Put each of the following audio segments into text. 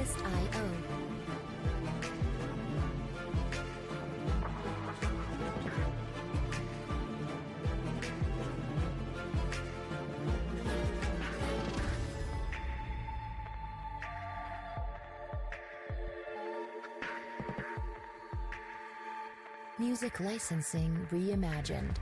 Artlist.io. Music licensing reimagined.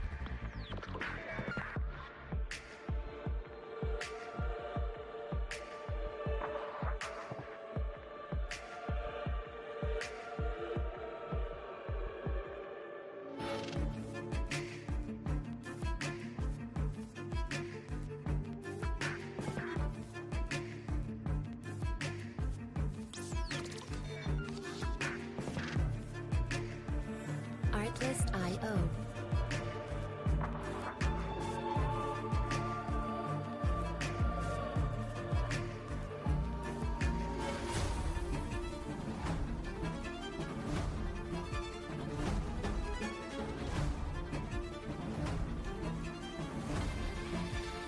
Artlist.io.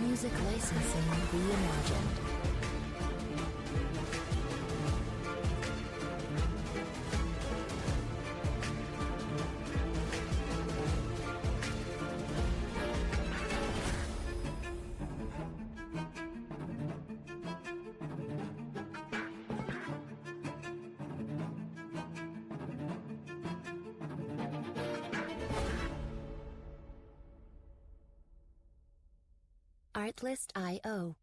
Music licensing reimagined. Artlist.io.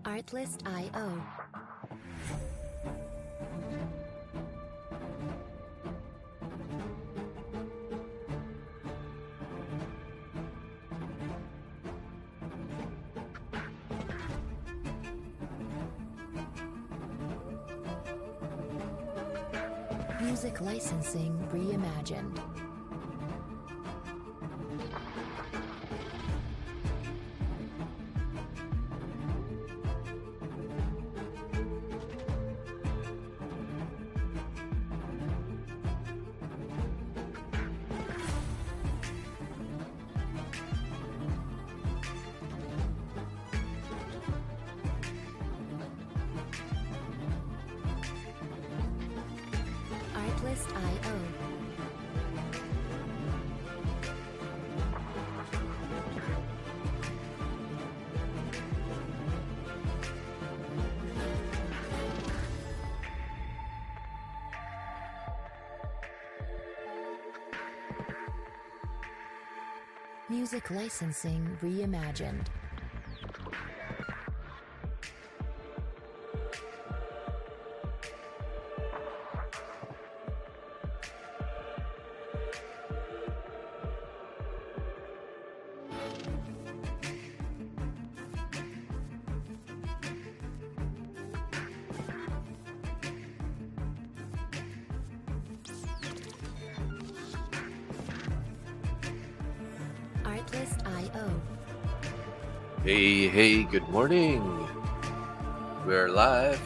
Artlist.io. Music licensing reimagined. Artlist.io. Music licensing reimagined. Artlist.io. Hey, good morning. We're live.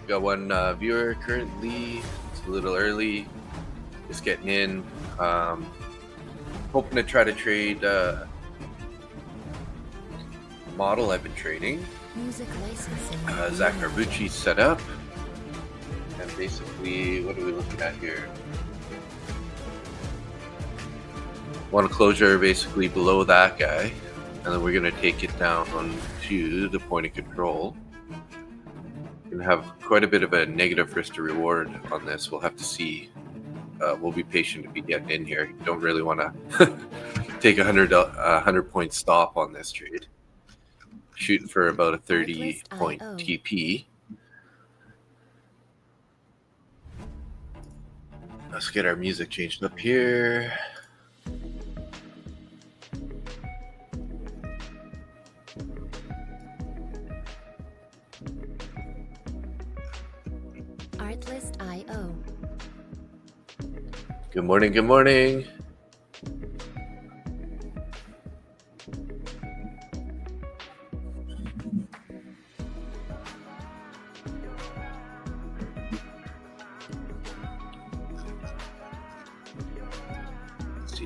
Got one viewer currently. It's a little early. Just getting in. Hoping to try to trade model I've been trading. Music licensing. Zach Narbucci set up. And basically, what are we looking at here? One closure basically below that guy. And then we're going to take it down to the point of control. We're going to have quite a bit of a negative risk to reward on this. We'll have to see. We'll be patient if we get in here. Don't really want to take a 100 point stop on this trade. Shooting for about a 30 point TP. Let's get our music changed up here. Artlist.io. Good morning, good morning.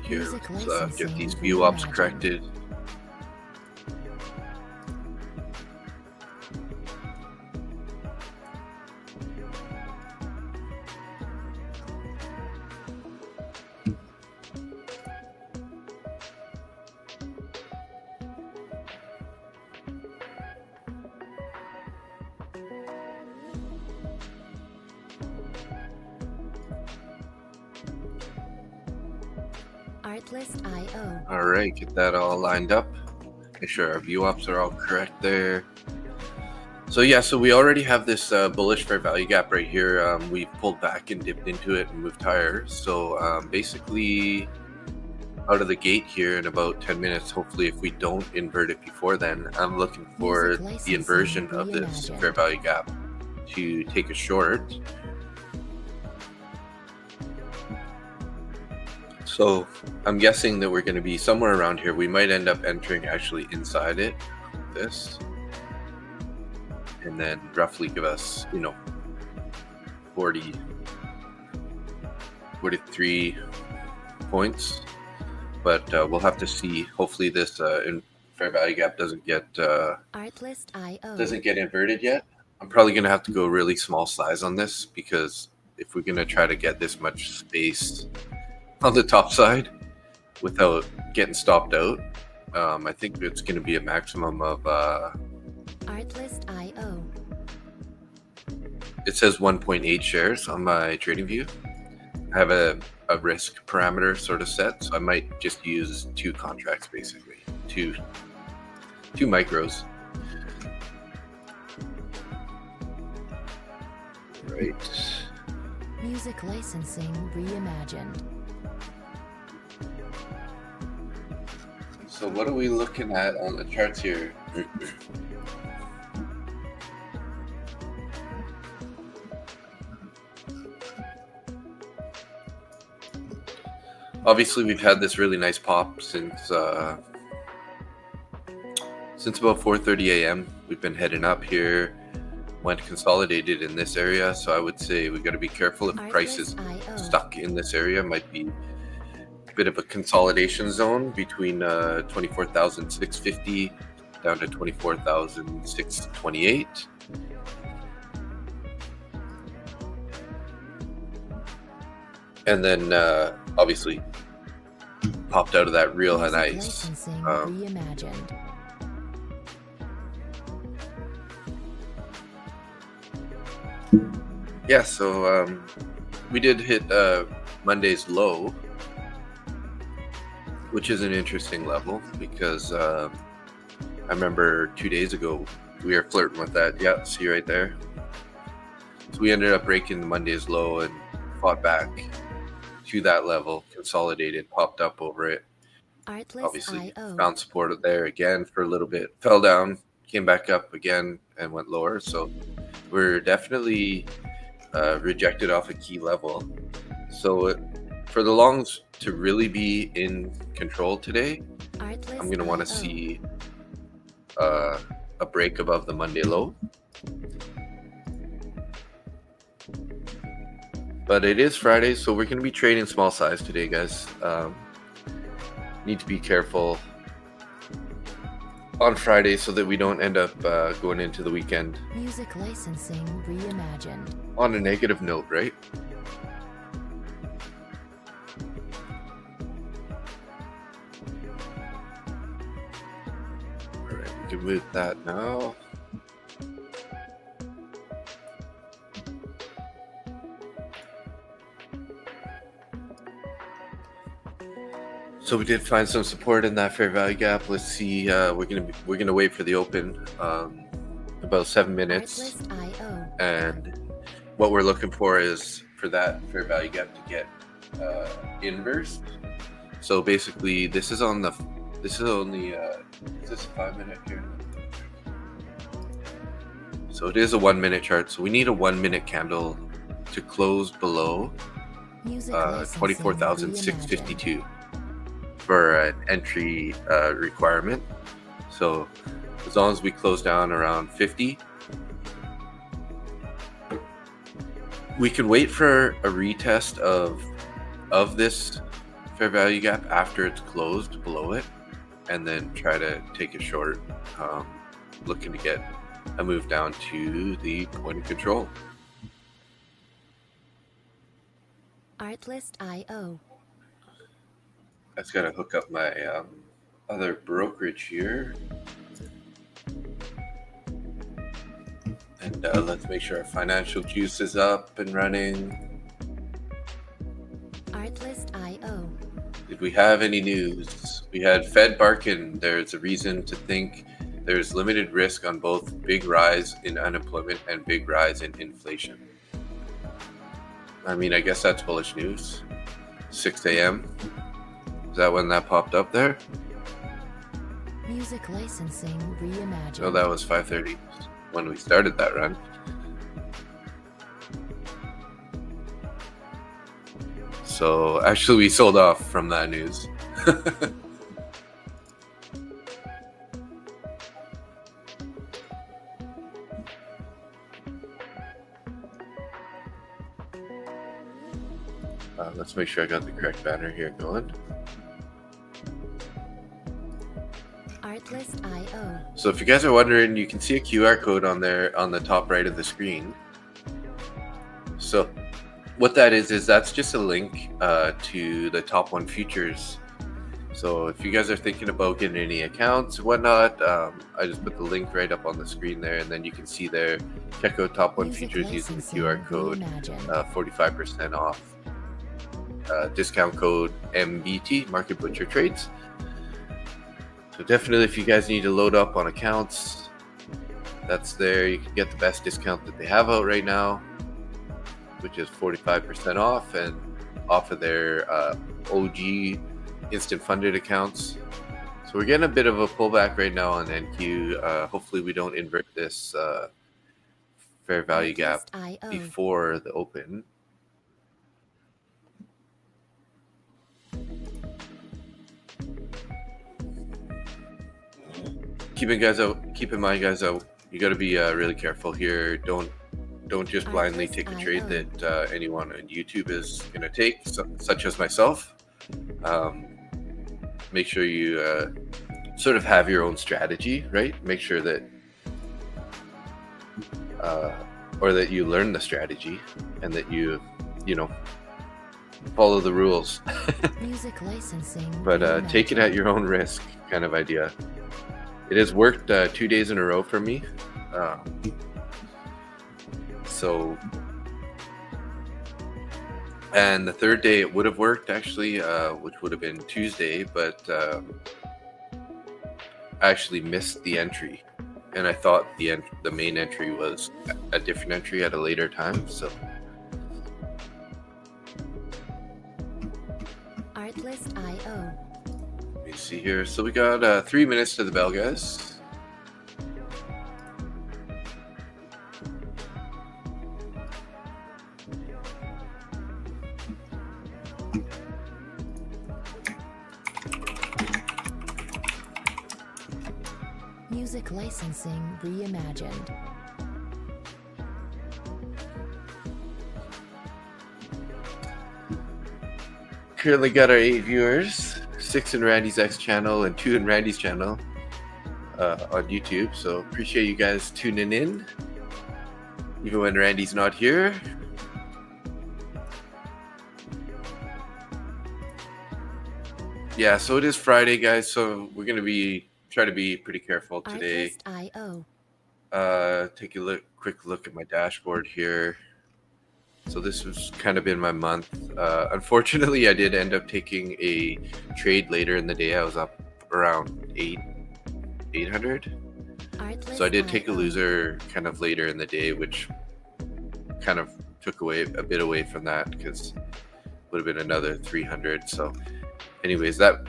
see here. Music Let's get licensing these view ops reimagined. corrected. Artlist.io. All right, get that all lined up. Make sure our view ops are all correct there. So yeah, so we already have this bullish fair value gap right here. We've pulled back and dipped into it and moved higher. So basically out of the gate here in about 10 minutes, hopefully if we don't invert it before then, I'm looking for the inversion of this fair value gap to take a short. So I'm guessing that we're going to be somewhere around here. We might end up entering actually inside it, this, and then roughly give us, 43 points. But we'll have to see. Hopefully this fair value gap doesn't get inverted yet. I'm probably going to have to go really small size on this, because if we're going to try to get this much space on the top side without getting stopped out, I think it's going to be a maximum of Artlist.io. it says 1.8 shares on my trading view. I have a risk parameter sort of set, so I might just use 2 contracts, basically two micros. Right. Music licensing reimagined. So what are we looking at on the charts here? Obviously, we've had this really nice pop since about 4:30 a.m. We've been heading up here, went consolidated in this area. So I would say we got to be careful if price is stuck in this area. Might be a bit of a consolidation zone between 24,650 down to 24,628. And then obviously popped out of that real nice. Reimagined. Yeah, so we did hit Monday's low, which is an interesting level, because I remember 2 days ago we were flirting with that. Yeah, see right there. So we ended up breaking the Monday's low and fought back to that level, consolidated, popped up over it. Obviously found support there again for a little bit, fell down, came back up again and went lower. So we're definitely rejected off a key level. So for the longs to really be in control today, I'm going to want to see a break above the Monday low. But it is Friday, so we're going to be trading small size today, guys. Need to be careful on Friday so that we don't end up going into the weekend Music licensing reimagined. on a negative note, right? All right, we can move that now. So we did find some support in that fair value gap. Let's see. We're gonna wait for the open, about 7 minutes, Artlist.io. and what we're looking for is for that fair value gap to get inverse. So basically, this is only is this a 5 minute here? So it is a 1 minute chart. So we need a 1 minute candle to close below Music licensing 24,652 for an entry requirement. So as long as we close down around 50, we can wait for a retest of this fair value gap after it's closed below it, and then try to take a short, looking to get a move down to the point of control. Artlist.io. I just gotta hook up my other brokerage here. And let's make sure our financial juice is up and running. Artlist.io. Did we have any news? We had Fed barking. There's a reason to think there's limited risk on both big rise in unemployment and big rise in inflation. I mean, I guess that's bullish news. 6 a.m. Is that when that popped up there? Music licensing reimagined. No, that was 5:30 when we started that run. So actually we sold off from that news. Let's make sure I got the correct banner here going. Artlist.io. So if you guys are wondering, you can see a QR code on there on the top right of the screen. So what that is that's just a link to the top 1 futures. So if you guys are thinking about getting any accounts and whatnot, I just put the link right up on the screen there, and then you can see there, check out top 1 Music futures using the licensing QR code, reimagined. 45% off. Discount code MBT, Market Butcher Trades. So definitely, if you guys need to load up on accounts, that's there. You can get the best discount that they have out right now, which is 45% off, and off of their OG instant funded accounts. So we're getting a bit of a pullback right now on NQ. Hopefully we don't invert this fair value gap Artlist.io. before the open. Keep in mind, guys, you got to be really careful here. Don't just blindly take a trade that anyone on YouTube is going to take, such as myself. Make sure you sort of have your own strategy, right? Make sure that or that you learn the strategy and that you follow the rules. Music licensing But take it at your own risk kind of idea. It has worked 2 days in a row for me. And the third day it would have worked actually, which would have been Tuesday, but I actually missed the entry, and I thought the main entry was a different entry at a later time. So Artlist.io. let me see here. So we got 3 minutes to the bell, guys. Music licensing reimagined. Currently got our 8 viewers, 6 in Randy's X channel and 2 in Randy's channel on YouTube. So appreciate you guys tuning in, even when Randy's not here. Yeah, so it is Friday, guys. So we're gonna try to be pretty careful today. Artlist.io. Take a quick look at my dashboard here. So this has kind of been my month. Unfortunately, I did end up taking a trade later in the day. I was up around 800. So I did take a loser kind of later in the day, which kind of took a bit away from that, because it would have been another 300. So anyways, that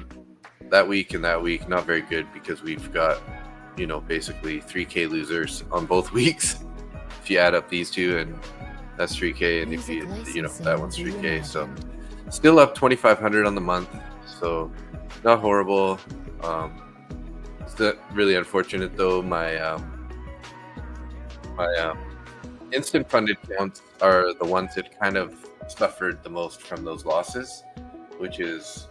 week and that week, not very good, because we've got, basically 3K losers on both weeks. If you add up these two, and that's 3K, and if that one's 3K. So still up 2,500 on the month. So not horrible. It's really unfortunate though. My instant funded accounts are the ones that kind of suffered the most from those losses, which is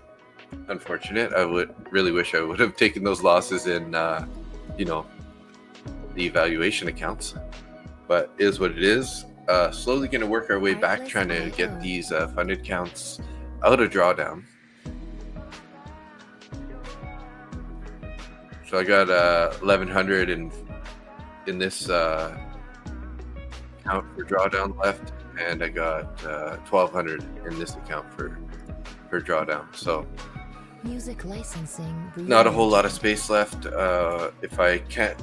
unfortunate. I would really wish I would have taken those losses in, you know, the evaluation accounts, but is what it is. Slowly going to work our way back, trying to get these funded accounts out of drawdown. So I got 1100 in this account for drawdown left, and I got 1200 in this account for drawdown. So Music licensing. not a whole lot of space left. If I can't,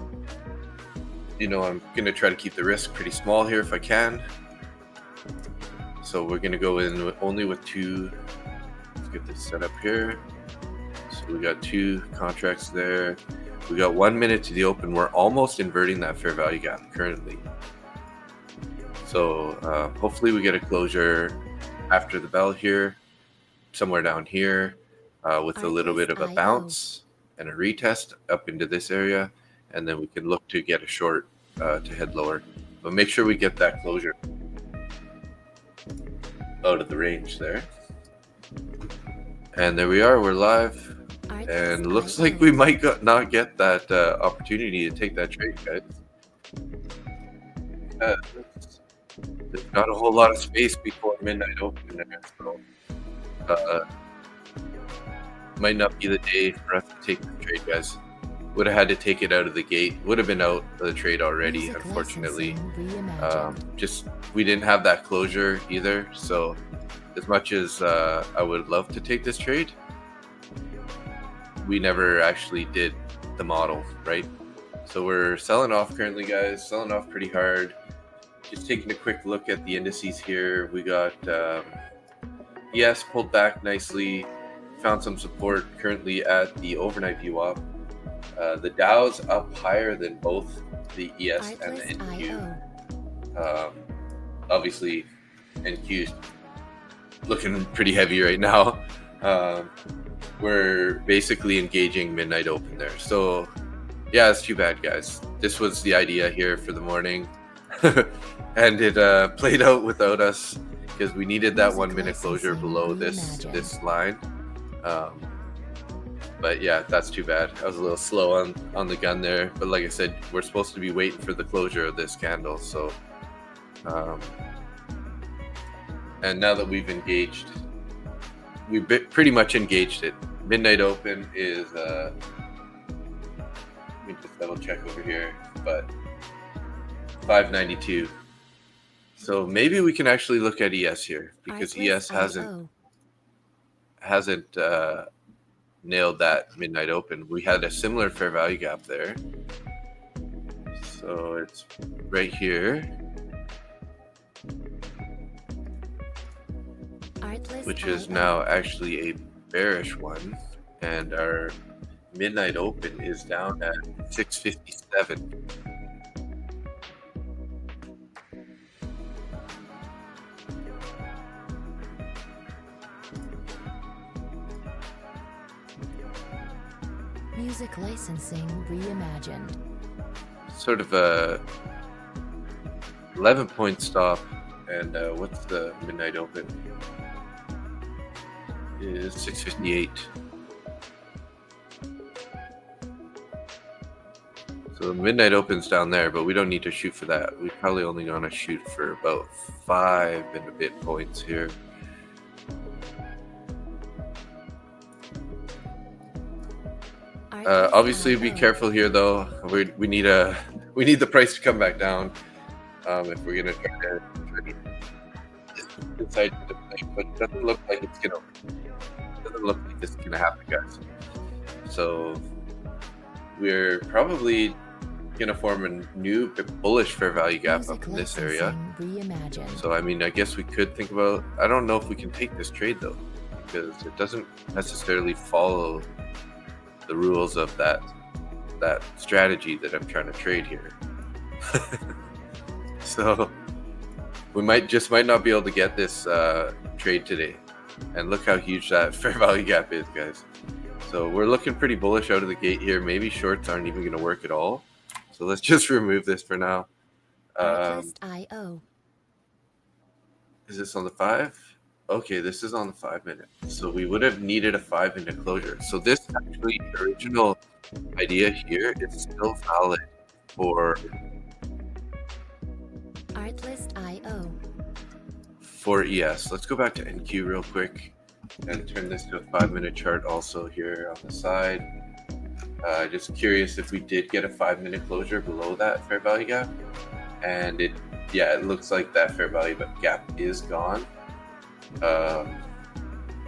I'm gonna try to keep the risk pretty small here if I can. So we're gonna go in only with two. Let's get this set up here. So we got two contracts there. We got 1 minute to the open. We're almost inverting that fair value gap currently. So hopefully we get a closure after the bell here, somewhere down here, with a little bit of a bounce and a retest up into this area, and then we can look to get a short to head lower. But make sure we get that closure out of the range there. And there we are, we're live. And looks like we might not get that opportunity to take that trade, guys. There's not a whole lot of space before midnight open there, so might not be the day for us to take the trade, guys. Would have had to take it out of the gate. Would have been out of the trade already, unfortunately. Just we didn't have that closure either. So as much as I would love to take this trade, we never actually did the model, right? So we're selling off currently, guys. Selling off pretty hard. Just taking a quick look at the indices here. We got ES pulled back nicely. Found some support currently at the overnight VWAP. The Dow's up higher than both the ES and the NQ. Obviously, NQ's looking pretty heavy right now. We're basically engaging midnight open there. So yeah, it's too bad, guys. This was the idea here for the morning. And it played out without us because we needed that 1 minute closure below this line. But yeah, that's too bad. I was a little slow on the gun there. But like I said, we're supposed to be waiting for the closure of this candle. So, and now that we've engaged, we pretty much engaged it. Midnight open is, let me just double check over here, but 592. So maybe we can actually look at ES here because ES hasn't nailed that midnight open. We had a similar fair value gap there. So it's right here, which is now actually a bearish one, and our midnight open is down at 657. Music licensing reimagined. Sort of a 11-point stop, and what's the midnight open? Is 658. So the midnight opens down there, but we don't need to shoot for that. We're probably only going to shoot for about 5 and a bit points here. Obviously, be careful here, though. We need the price to come back down if we're gonna try to decide to play. But it doesn't look like it's gonna. Doesn't look like this is gonna happen, guys. So we're probably gonna form a new bullish fair value gap up in this area. So I mean, I guess we could think about. I don't know if we can take this trade though, because it doesn't necessarily follow the rules of that strategy that I'm trying to trade here. So we might not be able to get this trade today. And look how huge that fair value gap is, guys. So we're looking pretty bullish out of the gate here. Maybe shorts aren't even going to work at all. So let's just remove this for now. Is this on the 5? Okay, this is on the 5 minute. So we would have needed a 5 minute closure. So this actually, the original idea here is still valid for Artlist.io. for ES. Let's go back to NQ real quick and turn this to a 5 minute chart also here on the side. Just curious if we did get a 5 minute closure below that fair value gap, and it looks like that fair value gap is gone.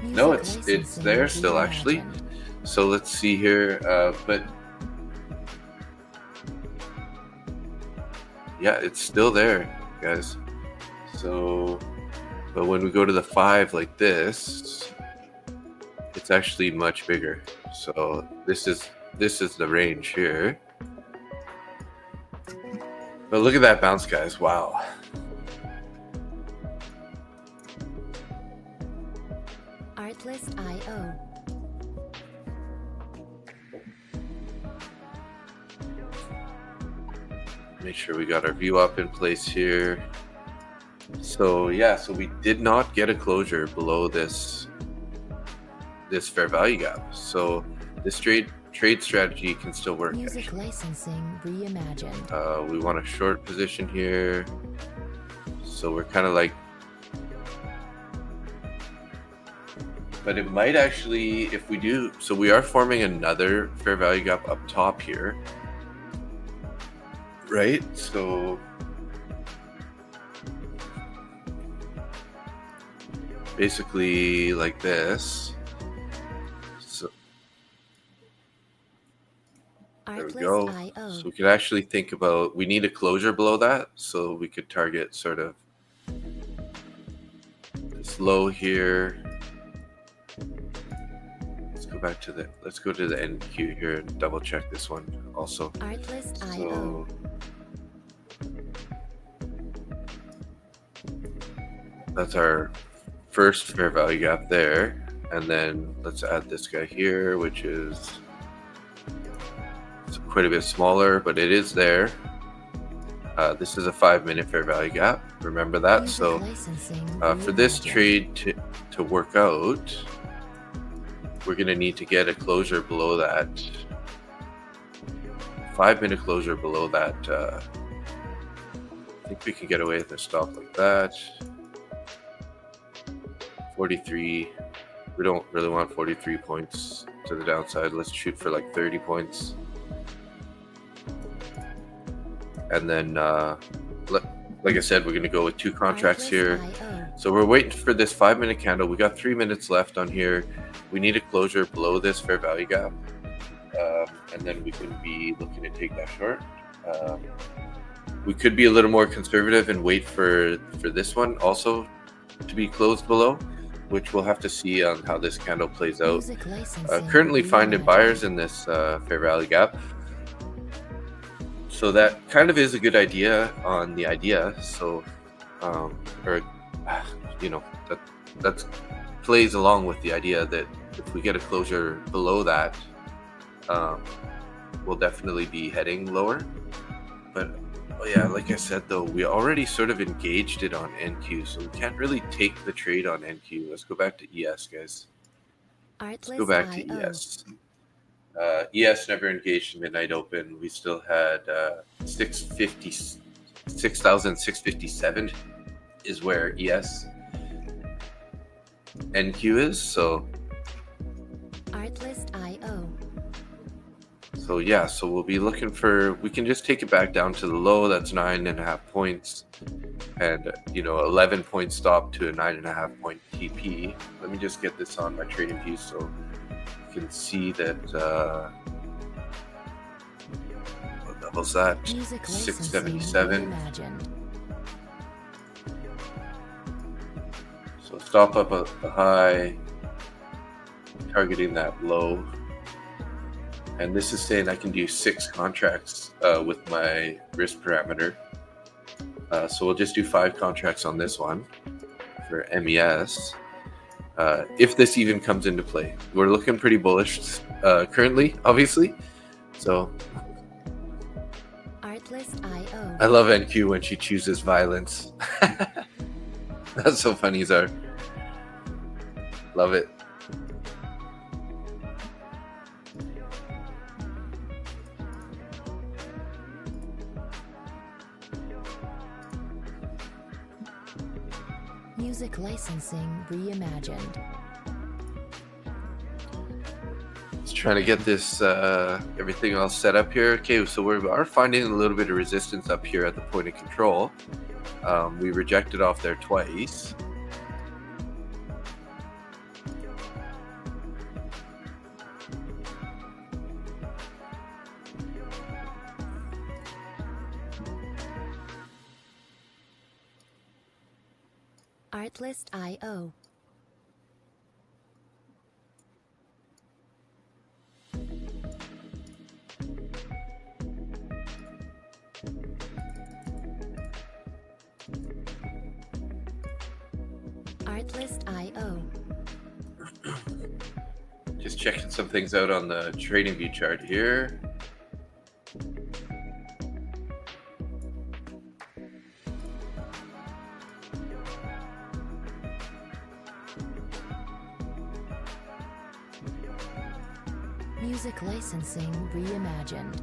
No, it's there still actually. So let's see here, but yeah, it's still there, guys. So, but when we go to the 5 like this, it's actually much bigger. So this is the range here. But look at that bounce, guys. Wow. Artlist.io. Make sure we got our view up in place here. So yeah, so we did not get a closure below this fair value gap. So this trade strategy can still work. Music actually. Licensing reimagined. We want a short position here. So we're kind of like, but it might actually, if we do, so we are forming another fair value gap up top here. Right? So basically like this. So there we go. So we could actually think about, we need a closure below that, so we could target sort of this low here. Let's go to the NQ here and double check this one also. Artlist.io. That's our first fair value gap there, and then let's add this guy here, which is quite a bit smaller, but it is there. This is a 5 minute fair value gap, remember that. So for this trade to work out, we're going to need to get a closure below that 5 minute closure below that. I think we can get away with a stop like that. 43. We don't really want 43 points to the downside. Let's shoot for like 30 points. And then, like I said, we're going to go with 2 contracts here. So we're waiting for this 5 minute candle. We got 3 minutes left on here. We need a closure below this fair value gap. And then we can be looking to take that short. We could be a little more conservative and wait for this one also to be closed below, which we'll have to see on how this candle plays out. Currently finding buyers in this fair value gap. So that kind of is a good idea on the idea. So, that plays along with the idea that if we get a closure below that, we'll definitely be heading lower. But yeah, like I said though, we already sort of engaged it on NQ, so we can't really take the trade on NQ. Let's go back to ES, guys. Let's go back to ES. ES never engaged in midnight open. We still had 6,657 is where ES NQ is. So Artlist.io. So yeah, so we'll be looking for, we can just take it back down to the low. That's 9.5 points, and 11 point stop to a 9.5 point TP. Let me just get this on my trading view so you can see that. What level's that? 677. So stop up a high, targeting that low. And this is saying I can do 6 contracts with my risk parameter. So we'll just do 5 contracts on this one for MES. If this even comes into play. We're looking pretty bullish currently, obviously. So Artlist.io. I love NQ when she chooses violence. That's so funny, Zar. Love it. Music licensing reimagined. Just trying to get this everything all set up here. Okay, so we are finding a little bit of resistance up here at the point of control. We rejected off there twice. Artlist.io. Artlist.io. Just checking some things out on the trading view chart here. Music licensing reimagined.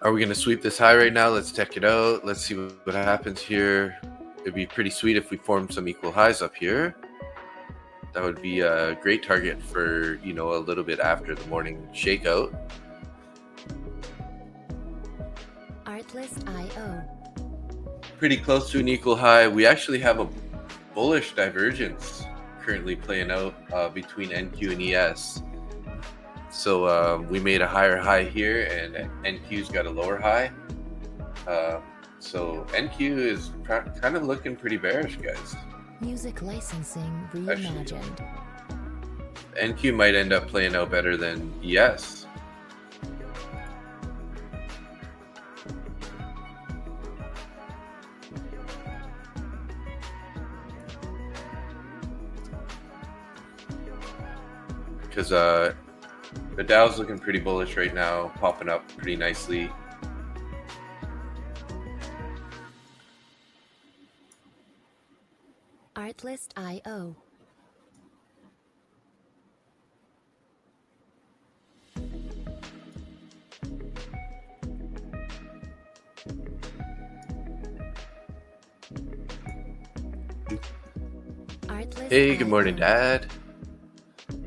Are we going to sweep this high right now? Let's check it out. Let's see what happens here. It'd be pretty sweet if we formed some equal highs up here. That would be a great target for, you know, a little bit after the morning shakeout. Artlist.io. Pretty close to an equal high. We actually have a bullish divergence currently playing out between NQ and ES. So we made a higher high here, and NQ's got a lower high. So NQ is kind of looking pretty bearish, guys. Music licensing reimagined. NQ might end up playing out better than ES. Because the Dow's looking pretty bullish right now, popping up pretty nicely. Artlist.io. Hey, good morning, Dad.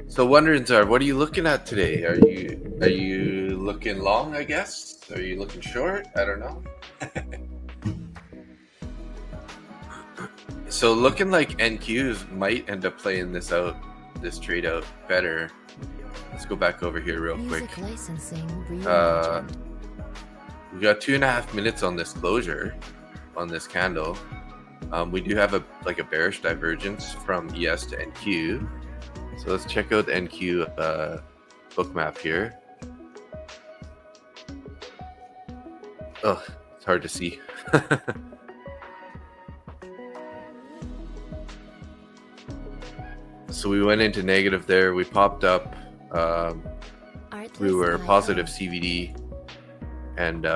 So wonderings are, what are you looking at today? Are you looking long, I guess? Are you looking short? I don't know. So looking like NQs might end up playing this trade out better. Let's go back over here real quick. Music licensing reimagined. We got 2.5 minutes on this closure, on this candle. We do have a bearish divergence from ES to NQ. So let's check out the NQ book map here. Oh, it's hard to see. So we went into negative there. We popped up. We were positive CVD, and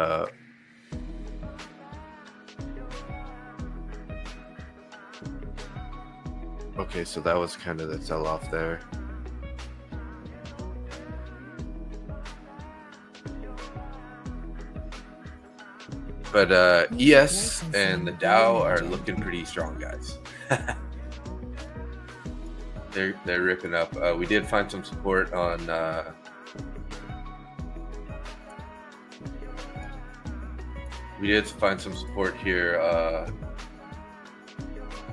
okay, so that was kind of the sell-off there. But ES and the Dow are looking pretty strong, guys. They're ripping up. We did find some support on here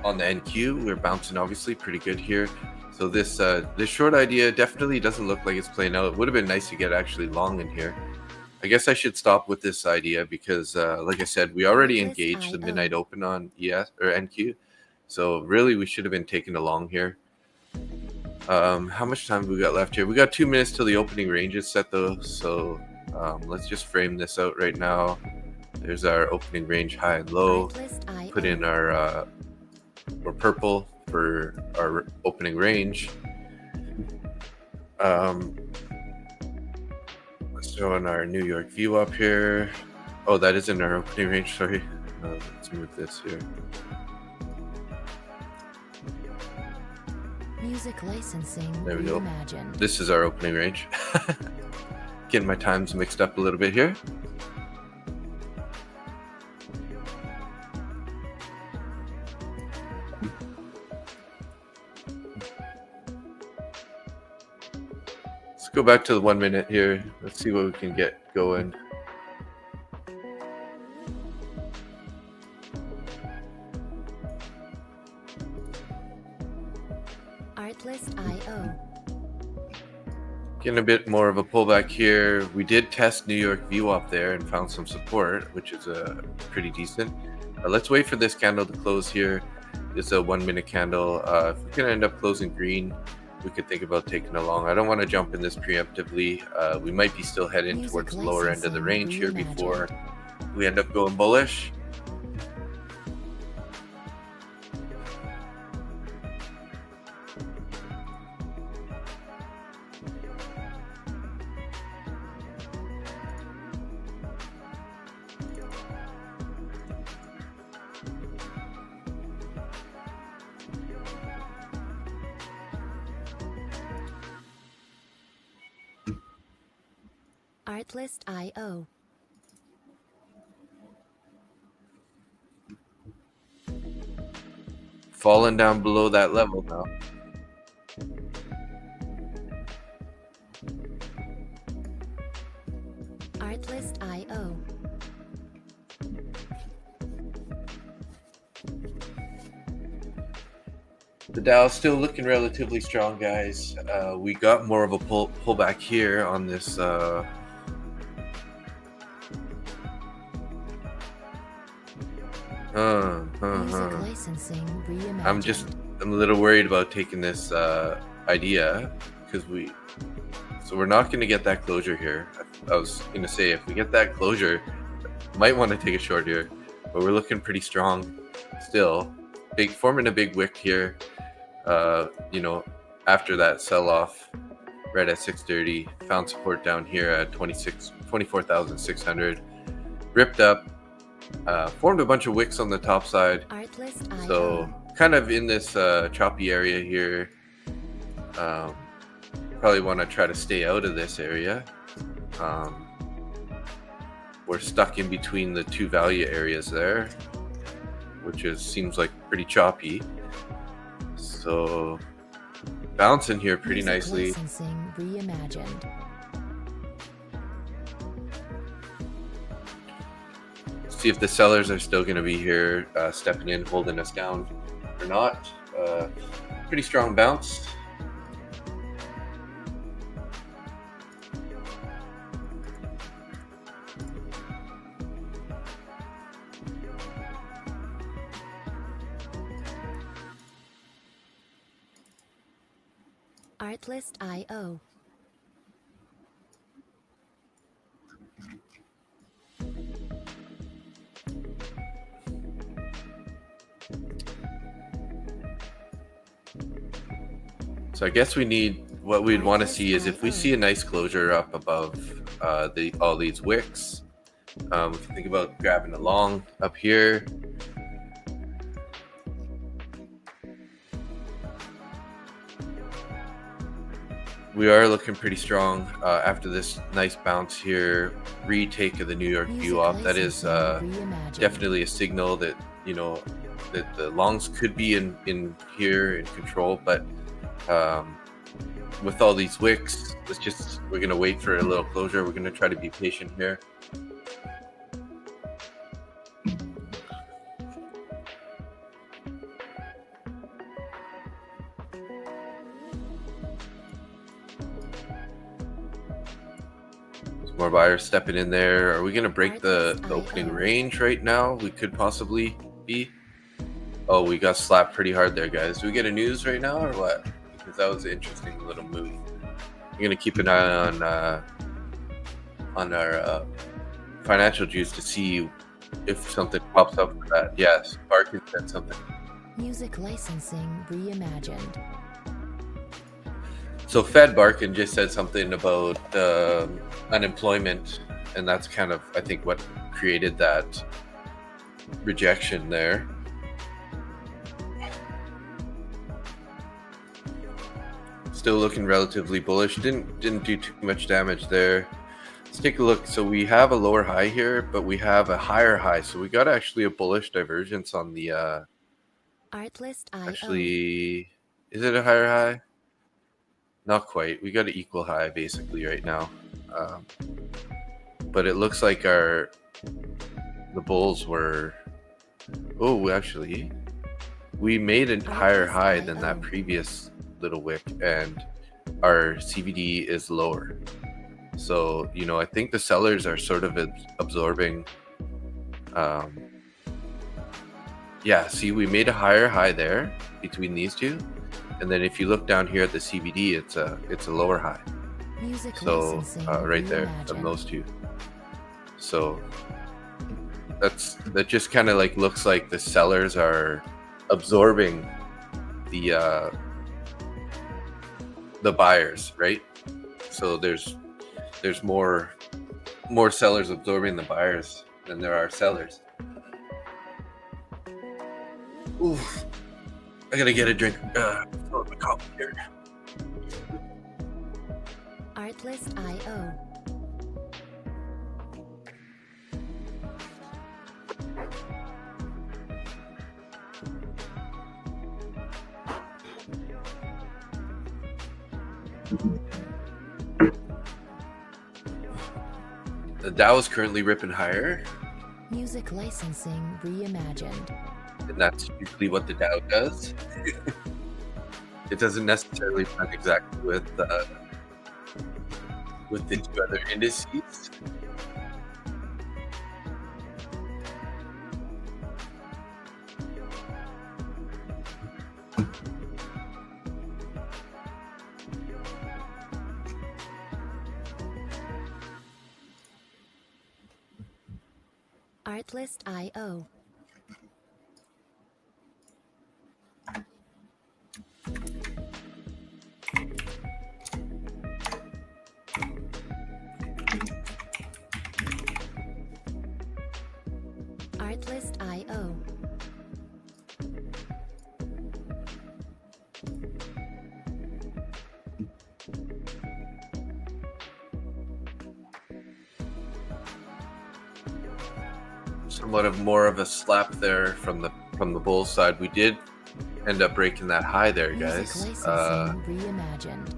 on the NQ. We're bouncing obviously pretty good here. So this short idea definitely doesn't look like it's playing out. It would have been nice to get actually long in here. I guess I should stop with this idea because like I said, we already engaged the midnight open on ES or NQ. So really we should have been taking a long here. How much time have we got left here? We got 2 minutes till the opening range is set though. So let's just frame this out right now. There's our opening range high and low. Put in our purple for our opening range. Showing our New York view up here. Oh, that isn't our opening range, sorry. Let's move this here. Music licensing There we go. reimagined. This is our opening range. Getting my times mixed up a little bit here. Let's go back to the 1 minute here. Let's see what we can get going. Artlist.io. Getting a bit more of a pullback here. We did test New York view up there and found some support, which is pretty decent. Let's wait for this candle to close here. It's a 1 minute candle. If we can end up closing green, we could think about taking a long. I don't want to jump in this preemptively. We might be still heading Music towards the lower end of the range here licensing before we end up going bullish. Artlist.io. Falling down below that level now. Artlist.io. The Dow's still looking relatively strong, guys. We got more of a pullback here on this. Music licensing reimagined. I'm a little worried about taking this idea because we're not going to get that closure here. I was going to say if we get that closure, might want to take a short here, but we're looking pretty strong still. Forming a big wick here. After that sell-off right at 630, found support down here at 24,600, ripped up, formed a bunch of wicks on the top side. Artlist.io. So kind of in this choppy area here. Probably want to try to stay out of this area. We're stuck in between the two value areas there, which seems like pretty choppy. So bouncing here pretty Music nicely. Licensing reimagined. See if the sellers are still going to be here, stepping in, holding us down or not. Pretty strong bounce. Artlist.io. So I guess what we'd want to see is if we see a nice closure up above all these wicks, we can think about grabbing a long up here. We are looking pretty strong after this nice bounce here, retake of the New York view off. That is definitely a signal that that the longs could be in here in control, but with all these wicks, we're gonna wait for a little closure. We're gonna try to be patient here. More buyers stepping in there. Are we going to break the opening range right now? We could possibly be. Oh, we got slapped pretty hard there, guys. Do we get a news right now or what? Because that was an interesting little move. I'm going to keep an eye on our financial juice to see if something pops up for that. Yes, Barkin said something. Music licensing reimagined. So Fed Barkin just said something about unemployment, and that's kind of, I think, what created that rejection there. Still looking relatively bullish. Didn't do too much damage there. Let's take a look. So we have a lower high here, but we have a higher high. So we got actually a bullish divergence on the Artlist.io. actually, is it a higher high? Not quite. We got an equal high basically right now. But it looks like the bulls were, oh, actually we made a higher high than that previous little wick, and our CVD is lower. So, you know, I think the sellers are sort of absorbing. Yeah, see, we made a higher high there between these two, and then if you look down here at the CVD, it's a lower high. So right there of those two. So that just kind of like looks like the sellers are absorbing the buyers, right? So there's more sellers absorbing the buyers than there are sellers. Oof. I gotta get a drink. Fill up my coffee here. Artlist.io. The Dow is currently ripping higher. Music licensing reimagined. And that's usually what the Dow does. It doesn't necessarily run exactly with the two other indices. Artlist.io. Artlist.io. Somewhat of more of a slap there from the bull side. We did end up breaking that high there, guys. Reimagined.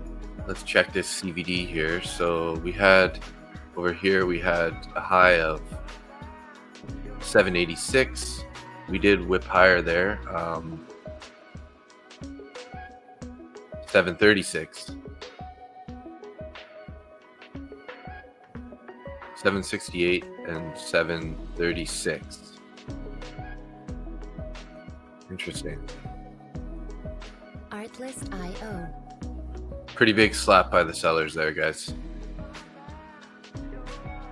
Let's check this CVD here. So we had over here, we had a high of 786. We did whip higher there, 736, 768, and 736. Interesting. Artlist.io. Pretty big slap by the sellers there, guys.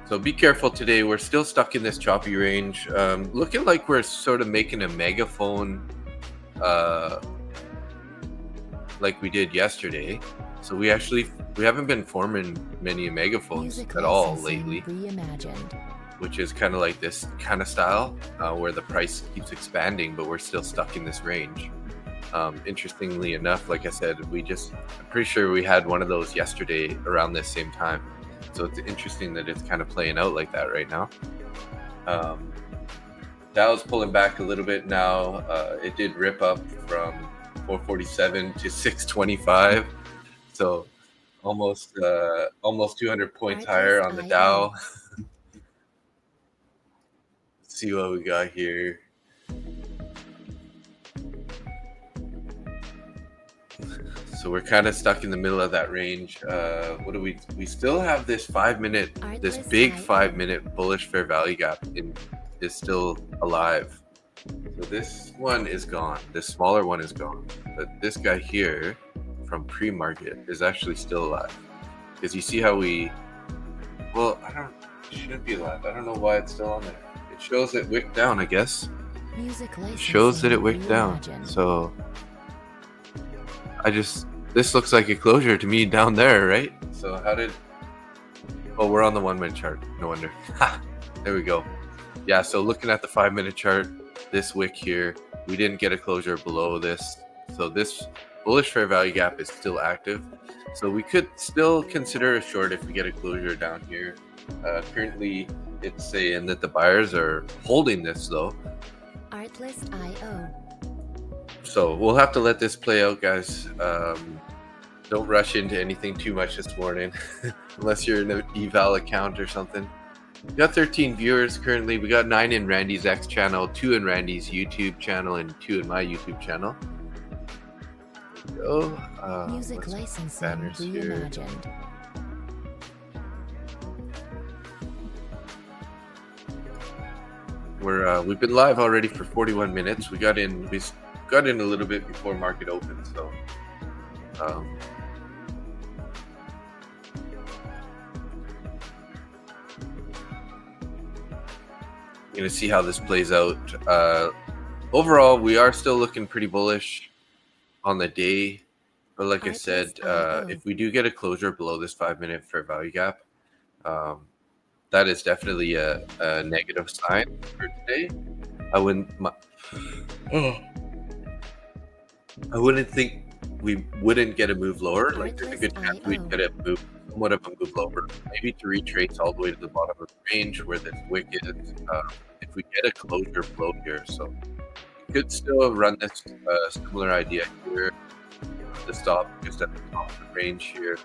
So be careful today. We're still stuck in this choppy range. Looking like we're sort of making a megaphone like we did yesterday. So we haven't been forming many megaphones at all lately, which is kind of like this kind of style where the price keeps expanding, but we're still stuck in this range. Interestingly enough, like I said, I'm pretty sure we had one of those yesterday around this same time. So it's interesting that it's kind of playing out like that right now. Dow's pulling back a little bit now. It did rip up from 447 to 625. So almost 200 points higher on the Dow. Let's see what we got here. So we're kind of stuck in the middle of that range. What do we still have this 5 minute, this big 5 minute bullish fair value gap is still alive. So this one is gone. This smaller one is gone. But this guy here from pre-market is actually still alive. Because you see how it shouldn't be alive. I don't know why it's still on there. It shows it wicked down, I guess. It shows that it wicked down. So this looks like a closure to me down there, right? So how did... Oh, we're on the 1 minute chart. No wonder. Ha! There we go. Yeah, so looking at the 5 minute chart, this wick here, we didn't get a closure below this. So this bullish fair value gap is still active. So we could still consider a short if we get a closure down here. Currently, it's saying that the buyers are holding this though. Artlist.io. So we'll have to let this play out, guys. Don't rush into anything too much this morning, unless you're in an eval account or something. We got 13 viewers currently. We got 9 in Randy's X channel, 2 in Randy's YouTube channel, and 2 in my YouTube channel. Music licensing banners here. reimagined. We've been live already for 41 minutes. We got in a little bit before market open, so gonna see how this plays out. Overall, we are still looking pretty bullish on the day, but like I said, if we do get a closure below this 5 minute fair value gap, that is definitely a negative sign for today. I wouldn't think we wouldn't get a move lower. Like there's a good chance we'd get a move, somewhat of a move lower, maybe to retrace all the way to the bottom of the range where this wick is. If we get a closure below here, so we could still run this similar idea here. The stop just at the top of the range here.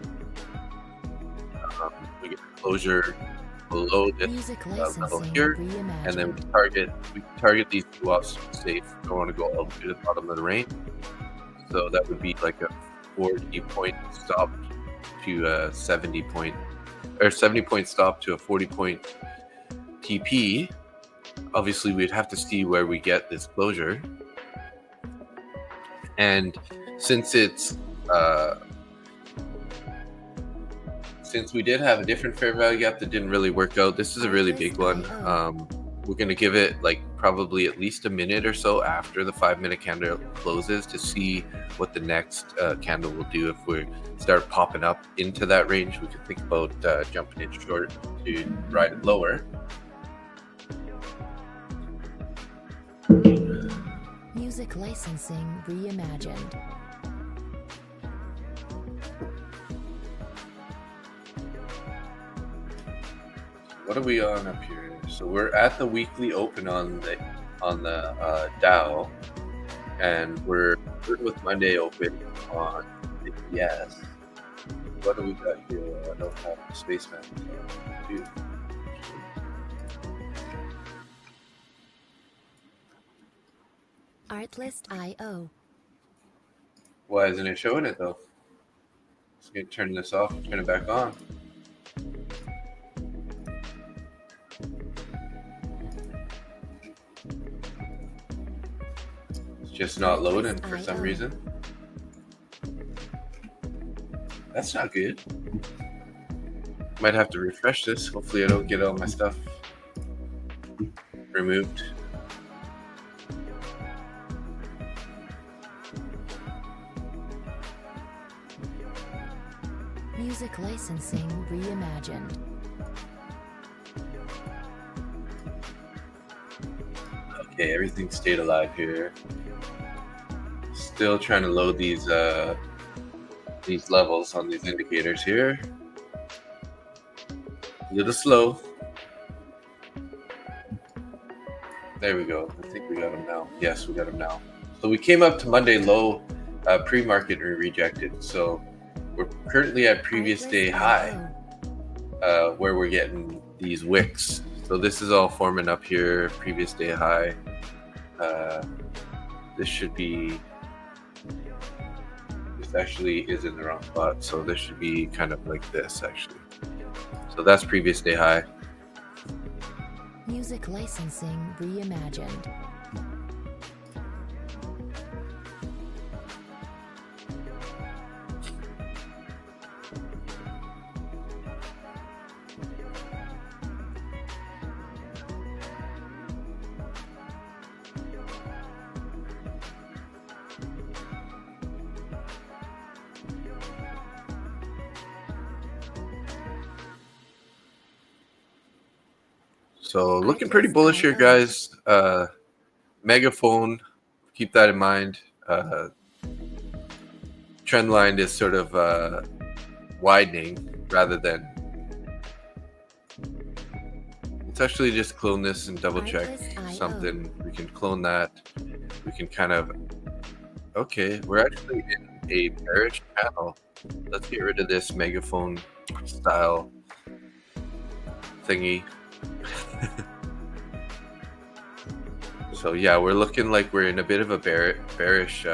We get a closure below this level here, and then we target these two offs safe. We don't want to go all the way to the bottom of the range. So that would be like a 40-point stop to a 70-point, or 70-point stop to a 40-point TP. Obviously, we'd have to see where we get this closure. And since it's since we did have a different fair value gap that didn't really work out, this is a really big one. We're going to give it like probably at least a minute or so after the 5 minute candle closes to see what the next candle will do. If we start popping up into that range, we could think about jumping in short to ride it lower. Music licensing reimagined. What are we on up here? So we're at the weekly open on the Dow, and we're with Monday open on the MES. What do we got here? I don't have the spaceman. Artlist.io. Why isn't it showing it though? Just gonna turn this off and turn it back on. It's just not loading for some reason. That's not good. Might have to refresh this. Hopefully I don't get all my stuff removed. Music licensing reimagined. Okay, everything stayed alive here. Still trying to load these levels on these indicators here. A little slow. There we go. I think we got them now. Yes, we got them now. So we came up to Monday low, pre-market and rejected. So we're currently at previous day high, where we're getting these wicks. So this is all forming up here, previous day high. This should be, this actually is in the wrong spot. So this should be kind of like this actually. So that's previous day high. Music licensing reimagined. So looking pretty bullish here, guys. Megaphone, keep that in mind. Trend line is sort of widening rather than. Let's actually just clone this and double check something. We can clone that. We can kind of. Okay, we're actually in a bearish panel. Let's get rid of this megaphone style thingy. So yeah, we're looking like we're in a bit of a bearish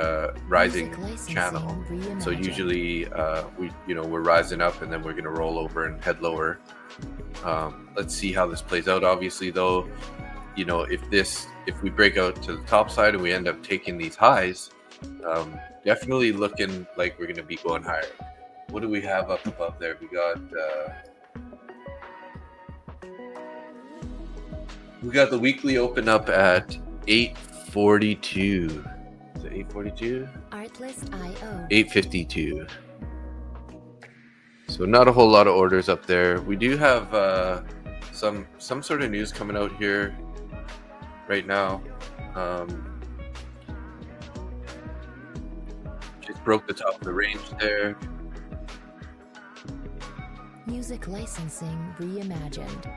rising channel. So usually we're rising up and then we're gonna roll over and head lower. Let's see how this plays out. Obviously though, if we break out to the top side and we end up taking these highs, definitely looking like we're gonna be going higher. What do we have up above there? We got the weekly open up at 842. Is it 842? Artlist.io. 852. So not a whole lot of orders up there. We do have some sort of news coming out here right now. Just broke the top of the range there. Music licensing reimagined.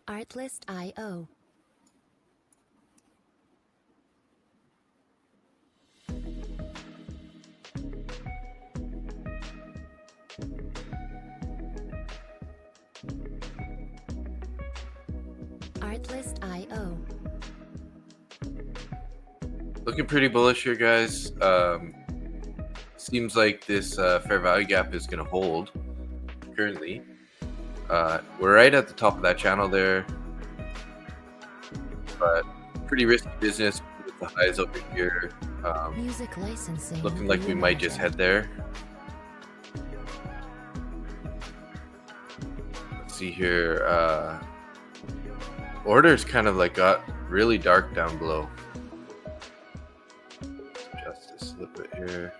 Artlist.io. Artlist.io. Looking pretty bullish here, guys. Seems like this fair value gap is going to hold currently. We're right at the top of that channel there, but pretty risky business with the highs over here. Music licensing. Looking like we might just head there. Let's see here. Orders kind of like got really dark down below. Adjust this a little bit here.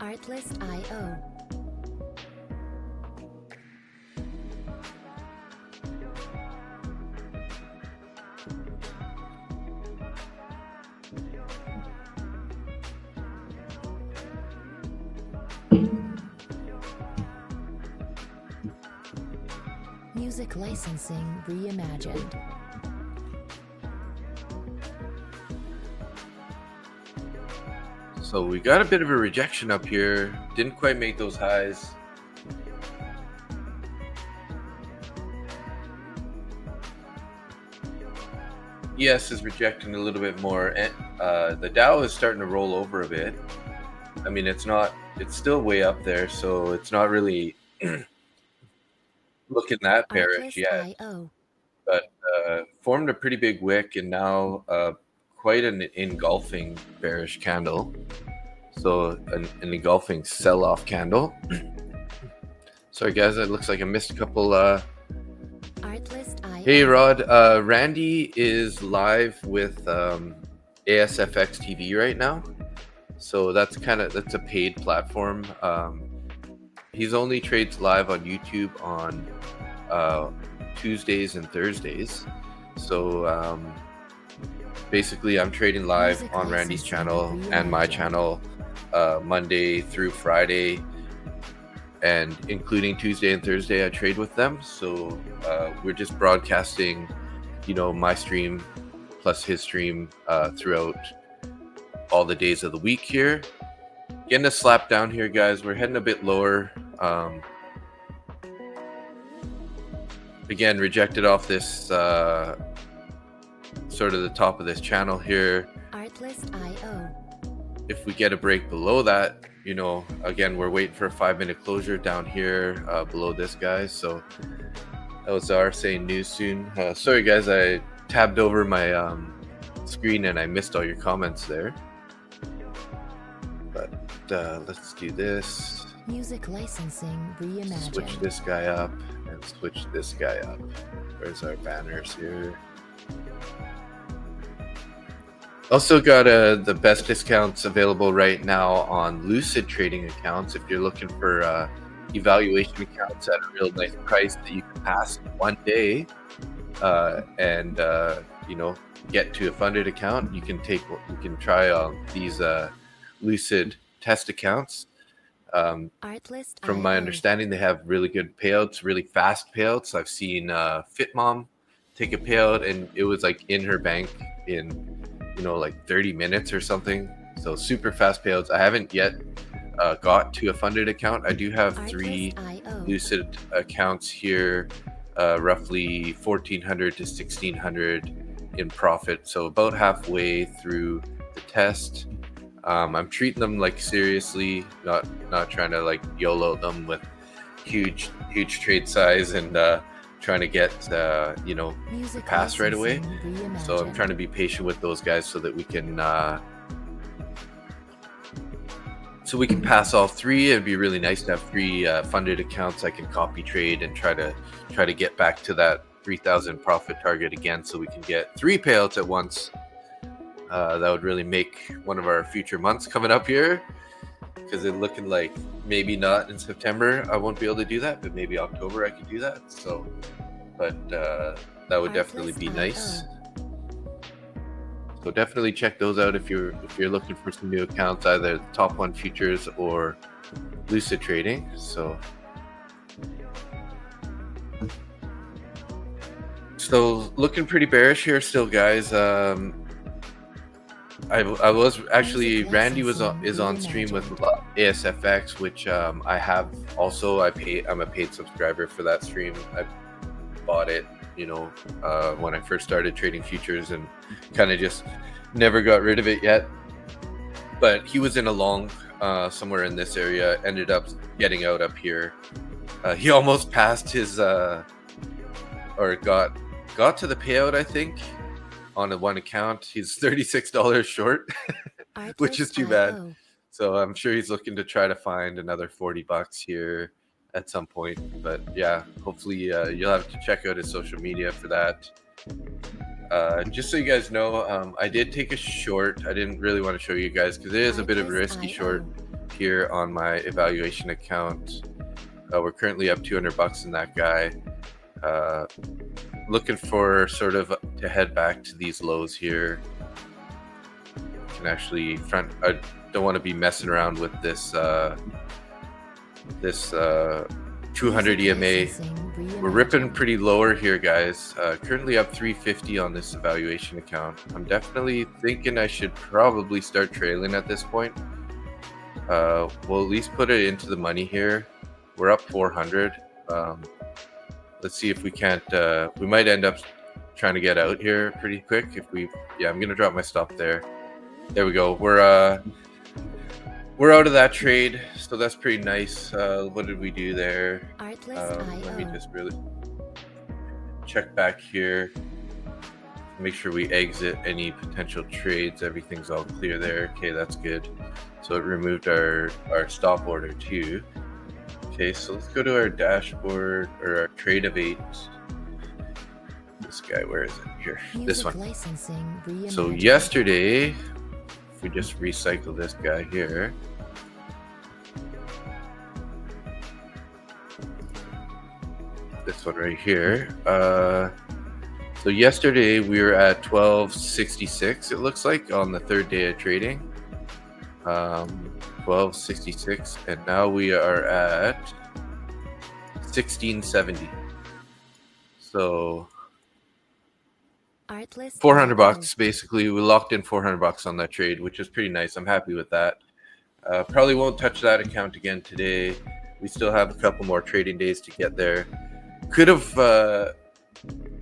Artlist.io. Music licensing reimagined. So we got a bit of a rejection up here. Didn't quite make those highs. ES is rejecting a little bit more. And the Dow is starting to roll over a bit. I mean, it's still way up there, so it's not really looking that bearish yet. But formed a pretty big wick and now quite an engulfing bearish candle. So an engulfing sell-off candle. Sorry guys, it looks like I missed a couple. Hey Rod, Randy is live with ASFX TV right now. So that's a paid platform. He's only trades live on YouTube on Tuesdays and Thursdays. So basically I'm trading live on Randy's channel and my channel Monday through Friday, and including Tuesday and Thursday I trade with them. So we're just broadcasting, my stream plus his stream throughout all the days of the week here. Getting a slap down here, guys. We're heading a bit lower. Again, rejected off this sort of the top of this channel here. Artlist.io. if we get a break below that, you know, again, we're waiting for a 5-minute closure down here below this guy. So that was our saying news soon. Sorry guys, I tabbed over my screen and I missed all your comments there. But let's do this. Music licensing reimagined. Switch this guy up and switch this guy up. Where's our banners here? Also got the best discounts available right now on Lucid trading accounts. If you're looking for evaluation accounts at a real nice price that you can pass in one day and you know, get to a funded account, you can try these Lucid test accounts. From my understanding, they have really good payouts, really fast payouts. I've seen FitMom take a payout and it was like in her bank in, you know, like 30 minutes or something. So super fast payouts. I haven't yet got to a funded account. I do have 3 Lucid accounts here, roughly 1,400 to 1,600 in profit. So about halfway through the test. I'm treating them like seriously, not trying to like YOLO them with huge trade size and trying to get you know, pass right away. So I'm trying to be patient with those guys so that we can pass all 3. It'd be really nice to have 3 funded accounts I can copy trade and try to get back to that 3,000 profit target again, so we can get 3 payouts at once. That would really make one of our future months coming up here, because it's looking like maybe not in September I won't be able to do that, but maybe October I could do that. So, but that would definitely be nice. So definitely check those out if you're looking for some new accounts, either Top 1 Futures or Lucid Trading. So looking pretty bearish here still, guys. I was actually, Randy is on stream with ASFX, which I have also. I'm a paid subscriber for that stream. I bought it, you know, when I first started trading futures, and kind of just never got rid of it yet. But he was in a long somewhere in this area, ended up getting out up here. He almost passed his or got to the payout, I think. On one account, he's $36 short, which is too bad. So I'm sure he's looking to try to find another $40 here at some point. But yeah, hopefully you'll have to check out his social media for that. Just so you guys know, I did take a short. I didn't really want to show you guys because it is a bit of a risky short here on my evaluation account. We're currently up $200 in that guy. Looking for sort of to head back to these lows here. Can actually I don't want to be messing around with this 200 EMA. We're ripping pretty lower here, guys. Currently up 350 on this evaluation account. I'm definitely thinking I should probably start trailing at this point. We'll at least put it into the money here. We're up 400. Let's see if we can't, we might end up trying to get out here pretty quick. Yeah, I'm going to drop my stop there. There we go. We're out of that trade. So that's pretty nice. What did we do there? Let me just really check back here. Make sure we exit any potential trades. Everything's all clear there. Okay, that's good. So it removed our stop order too. Okay, so let's go to our dashboard, or our trade of 8. This guy, where is it? Here, this one. So yesterday, if we just recycle this guy here, this one right here. So yesterday we were at 1266. It looks like on the 3rd day of trading. 1266, and now we are at 1670. So $400 basically. We locked in $400 on that trade, which is pretty nice. I'm happy with that. Probably won't touch that account again today. We still have a couple more trading days to get there. Could have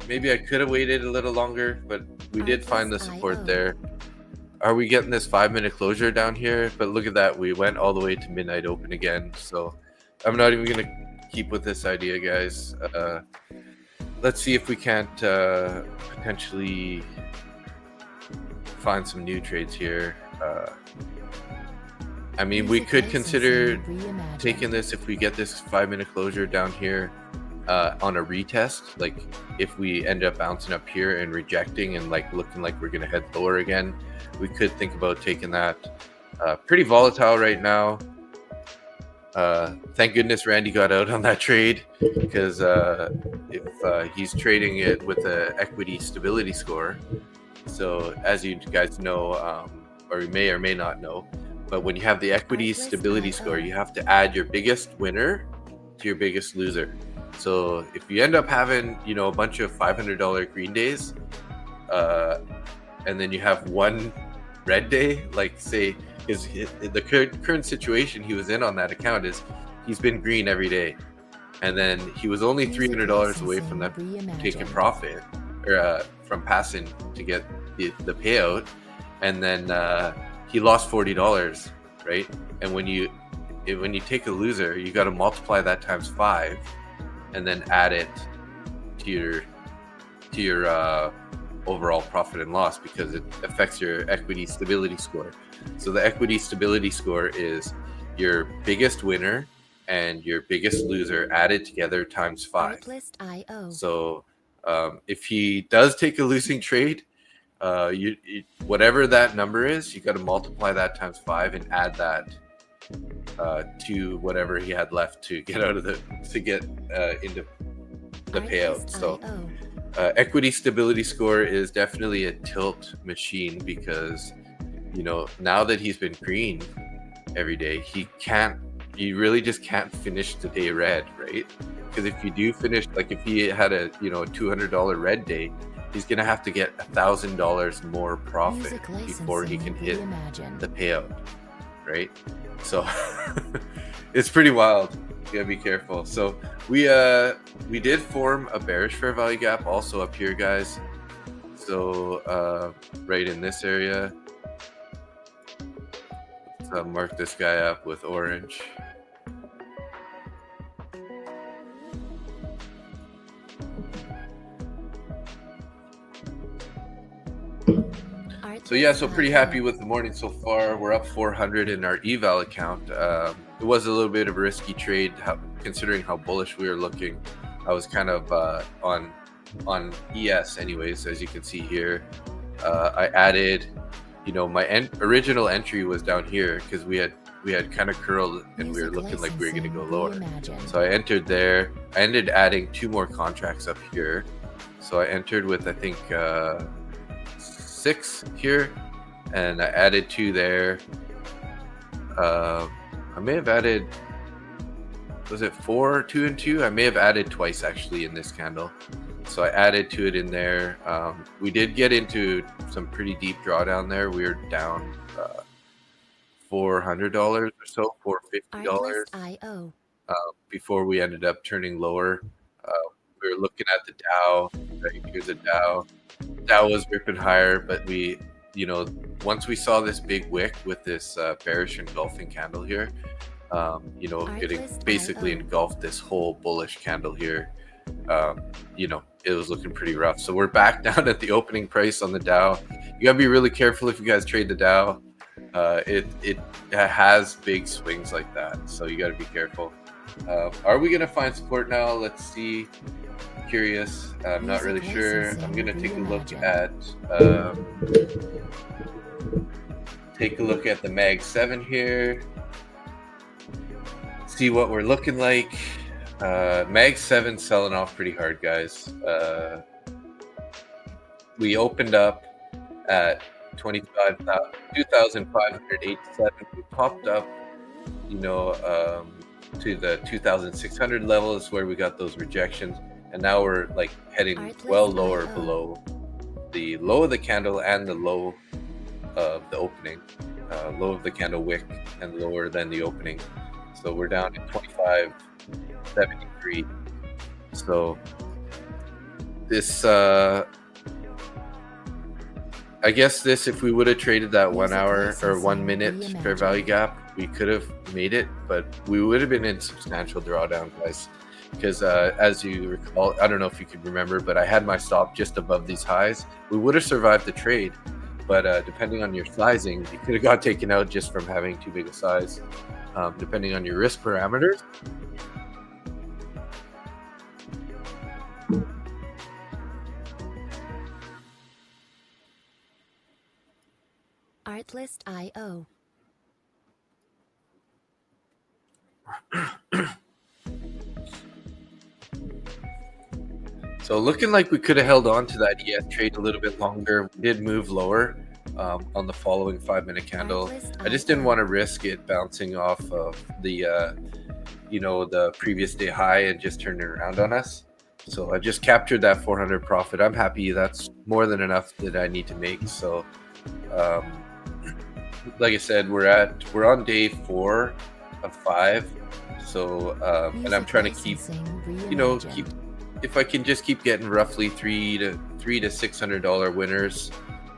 maybe I could have waited a little longer, but we did find the support there. are we getting this 5-minute closure down here? But look at that, we went all the way to midnight open again. So I'm not even gonna keep with this idea, guys. Let's see if we can't potentially find some new trades here. I mean, we could consider taking this if we get this 5-minute closure down here on a retest. Like if we end up bouncing up here and rejecting and like looking like we're gonna head lower again, we could think about taking that. Pretty volatile right now. Thank goodness Randy got out on that trade, because if he's trading it with an equity stability score. So as you guys know, or you may or may not know, but when you have the equity stability score, you have to add your biggest winner to your biggest loser. So if you end up having, you know, a bunch of $500 green days, and then you have one red day, like say, the current situation he was in on that account is he's been green every day, and then he was only $300 away from that taking profit, or from passing to get the payout, and then he lost $40, right? And when you take a loser, you got to multiply that times 5 and then add it to your overall profit and loss, because it affects your equity stability score. So the equity stability score is your biggest winner and your biggest loser added together times 5. So if he does take a losing trade, whatever that number is, you got to multiply that times 5 and add that to whatever he had left to get out of into the payout. So equity stability score is definitely a tilt machine, because you know, now that he's been green every day, he really just can't finish the day red, right? Because if you do finish, like if he had a $200 red day, he's gonna have to get $1,000 more profit before he can hit the payout, right? So it's pretty wild. You gotta be careful. So we did form a bearish fair value gap also up here, guys. So right in this area, let's mark this guy up with orange. So yeah, so pretty happy with the morning so far. We're up 400 in our eval account. It was a little bit of a risky trade, considering how bullish we were looking. I was kind of on ES anyways, as you can see here. I added, you know, my original entry was down here because we had kind of curled and we were looking like we were going to go lower. So I entered there. I ended adding 2 more contracts up here. So I entered with, I think, 6 here, and I added 2 there. I may have added, was it 4, 2 and 2? I may have added twice actually in this candle. So I added to it in there. We did get into some pretty deep drawdown there. We were down $400 or so, $450 before we ended up turning lower. We were looking at the Dow. Right, here's the Dow. Dow was ripping higher, but we, you know, once we saw this big wick with this bearish engulfing candle here, you know, getting basically engulfed this whole bullish candle here, you know, it was looking pretty rough. So we're back down at the opening price on the Dow. You gotta be really careful if you guys trade the Dow. It has big swings like that, so you gotta be careful. Are we gonna find support now? Let's see. Curious. I'm not really sure. I'm gonna take a look at the Mag 7 here. See what we're looking like. Mag 7 selling off pretty hard, guys. We opened up at 2,587. We popped up, you know, to the 2,600 level is where we got those rejections, and now we're like heading well lower below the low of the candle and the low of the opening, low of the candle wick and lower than the opening. So we're down at 25.73. So this I guess this, if we would have traded that 1 hour or 1 licensing minute fair value reimagined. gap, we could have made it, but we would have been in substantial drawdown, guys. Because as you recall, I don't know if you can remember, but I had my stop just above these highs. We would have survived the trade, but depending on your sizing, you could have got taken out just from having too big a size, depending on your risk parameters. Artlist.io. So looking like we could have held on to that ES trade a little bit longer. We did move lower on the following 5-minute candle. I just didn't want to risk it bouncing off of the the previous day high and just turning around on us. So I just captured that 400 profit. I'm happy. That's more than enough that I need to make. So like I said, we're on day 4 of 5. So and I'm trying to keep if I can just keep getting roughly $300 to $600 winners,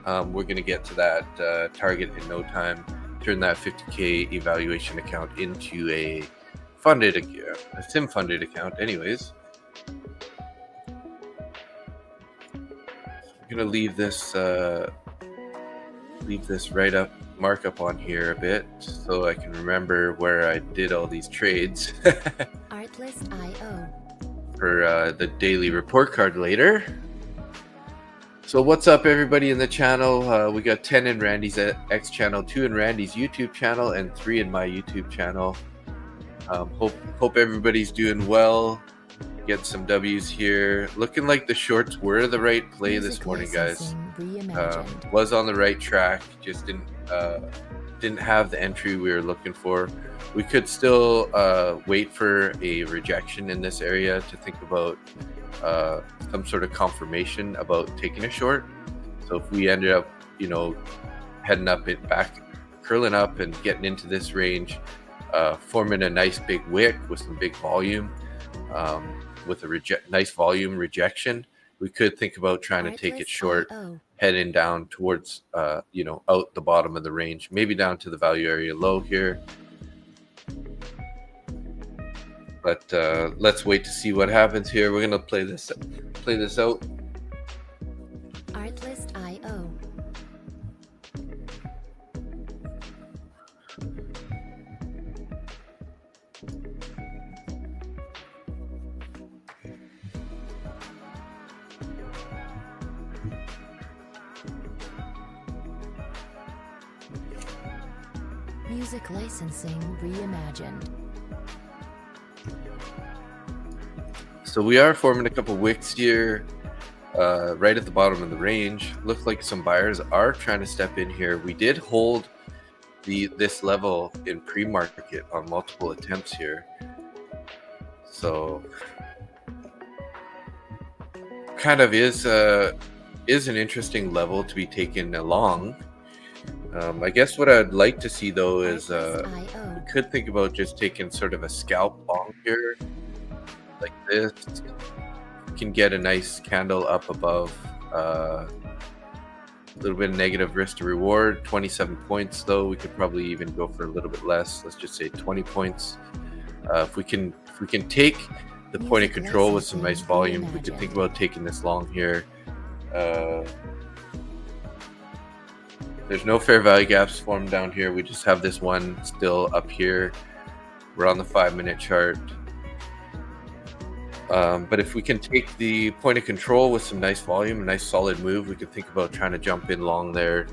we're going to get to that target in no time. Turn that 50K evaluation account into a funded account, a sim funded account. Anyways, I'm going to leave this right up markup on here a bit so I can remember where I did all these trades. Artlist.io. For the daily report card later. So what's up, everybody in the channel? We got 10 in Randy's X channel, 2 in Randy's YouTube channel, and 3 in my YouTube channel. Hope everybody's doing well. Get some W's here. Looking like the shorts were the right play this morning, guys. Was on the right track. Just didn't have the entry we were looking for. We could still wait for a rejection in this area to think about some sort of confirmation about taking a short. So if we ended up, heading up it back, curling up and getting into this range, forming a nice big wick with some big volume, with a nice volume rejection, we could think about trying to take it short, heading down towards, out the bottom of the range, maybe down to the value area low here. But let's wait to see what happens here. We're gonna play this out. Artlist.io. Music licensing reimagined. So we are forming a couple wicks here, right at the bottom of the range. Looks like some buyers are trying to step in here. We did hold this level in pre-market on multiple attempts here. So kind of is an interesting level to be taken along. I guess what I'd like to see though is we could think about just taking sort of a scalp long here, like this. We can get a nice candle up above, a little bit of negative risk to reward. 27 points though. We could probably even go for a little bit less. Let's just say 20 points. If we can take the point of control with some nice volume, we could think about taking this long here. There's no fair value gaps formed down here. We just have this one still up here. We're on the 5-minute chart. But if we can take the point of control with some nice volume, a nice solid move, we could think about trying to jump in long there,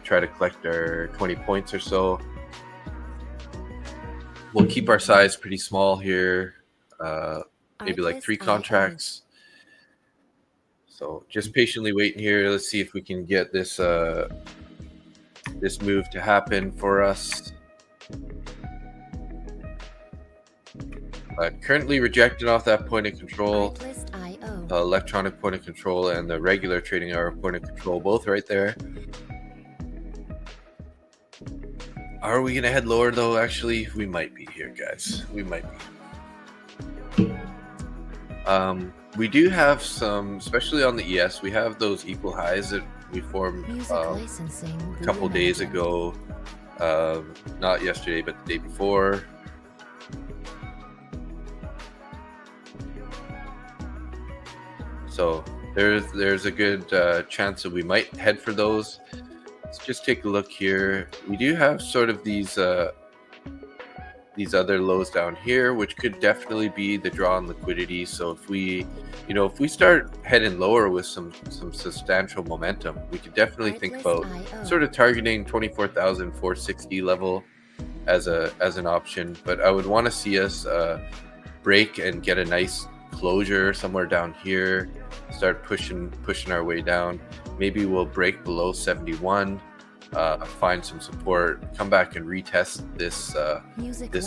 try to collect our 20 points or so. We'll keep our size pretty small here, maybe like 3 contracts. So just patiently waiting here. Let's see if we can get this this move to happen for us. Currently rejected off that point of control, electronic point of control and the regular trading hour point of control, both right there. Are we gonna head lower though? Actually, we might be here, guys. We might be. We do have some, especially on the ES, we have those equal highs that We formed Music licensing a couple days reimagined. ago, not yesterday, but the day before. So there's a good chance that we might head for those. Let's just take a look here. We do have sort of these other lows down here, which could definitely be the draw on liquidity. So if we start heading lower with some substantial momentum, we could definitely think about sort of targeting 24,460 level as an option. But I would want to see us break and get a nice closure somewhere down here, start pushing our way down. Maybe we'll break below 71, find some support, come back and retest this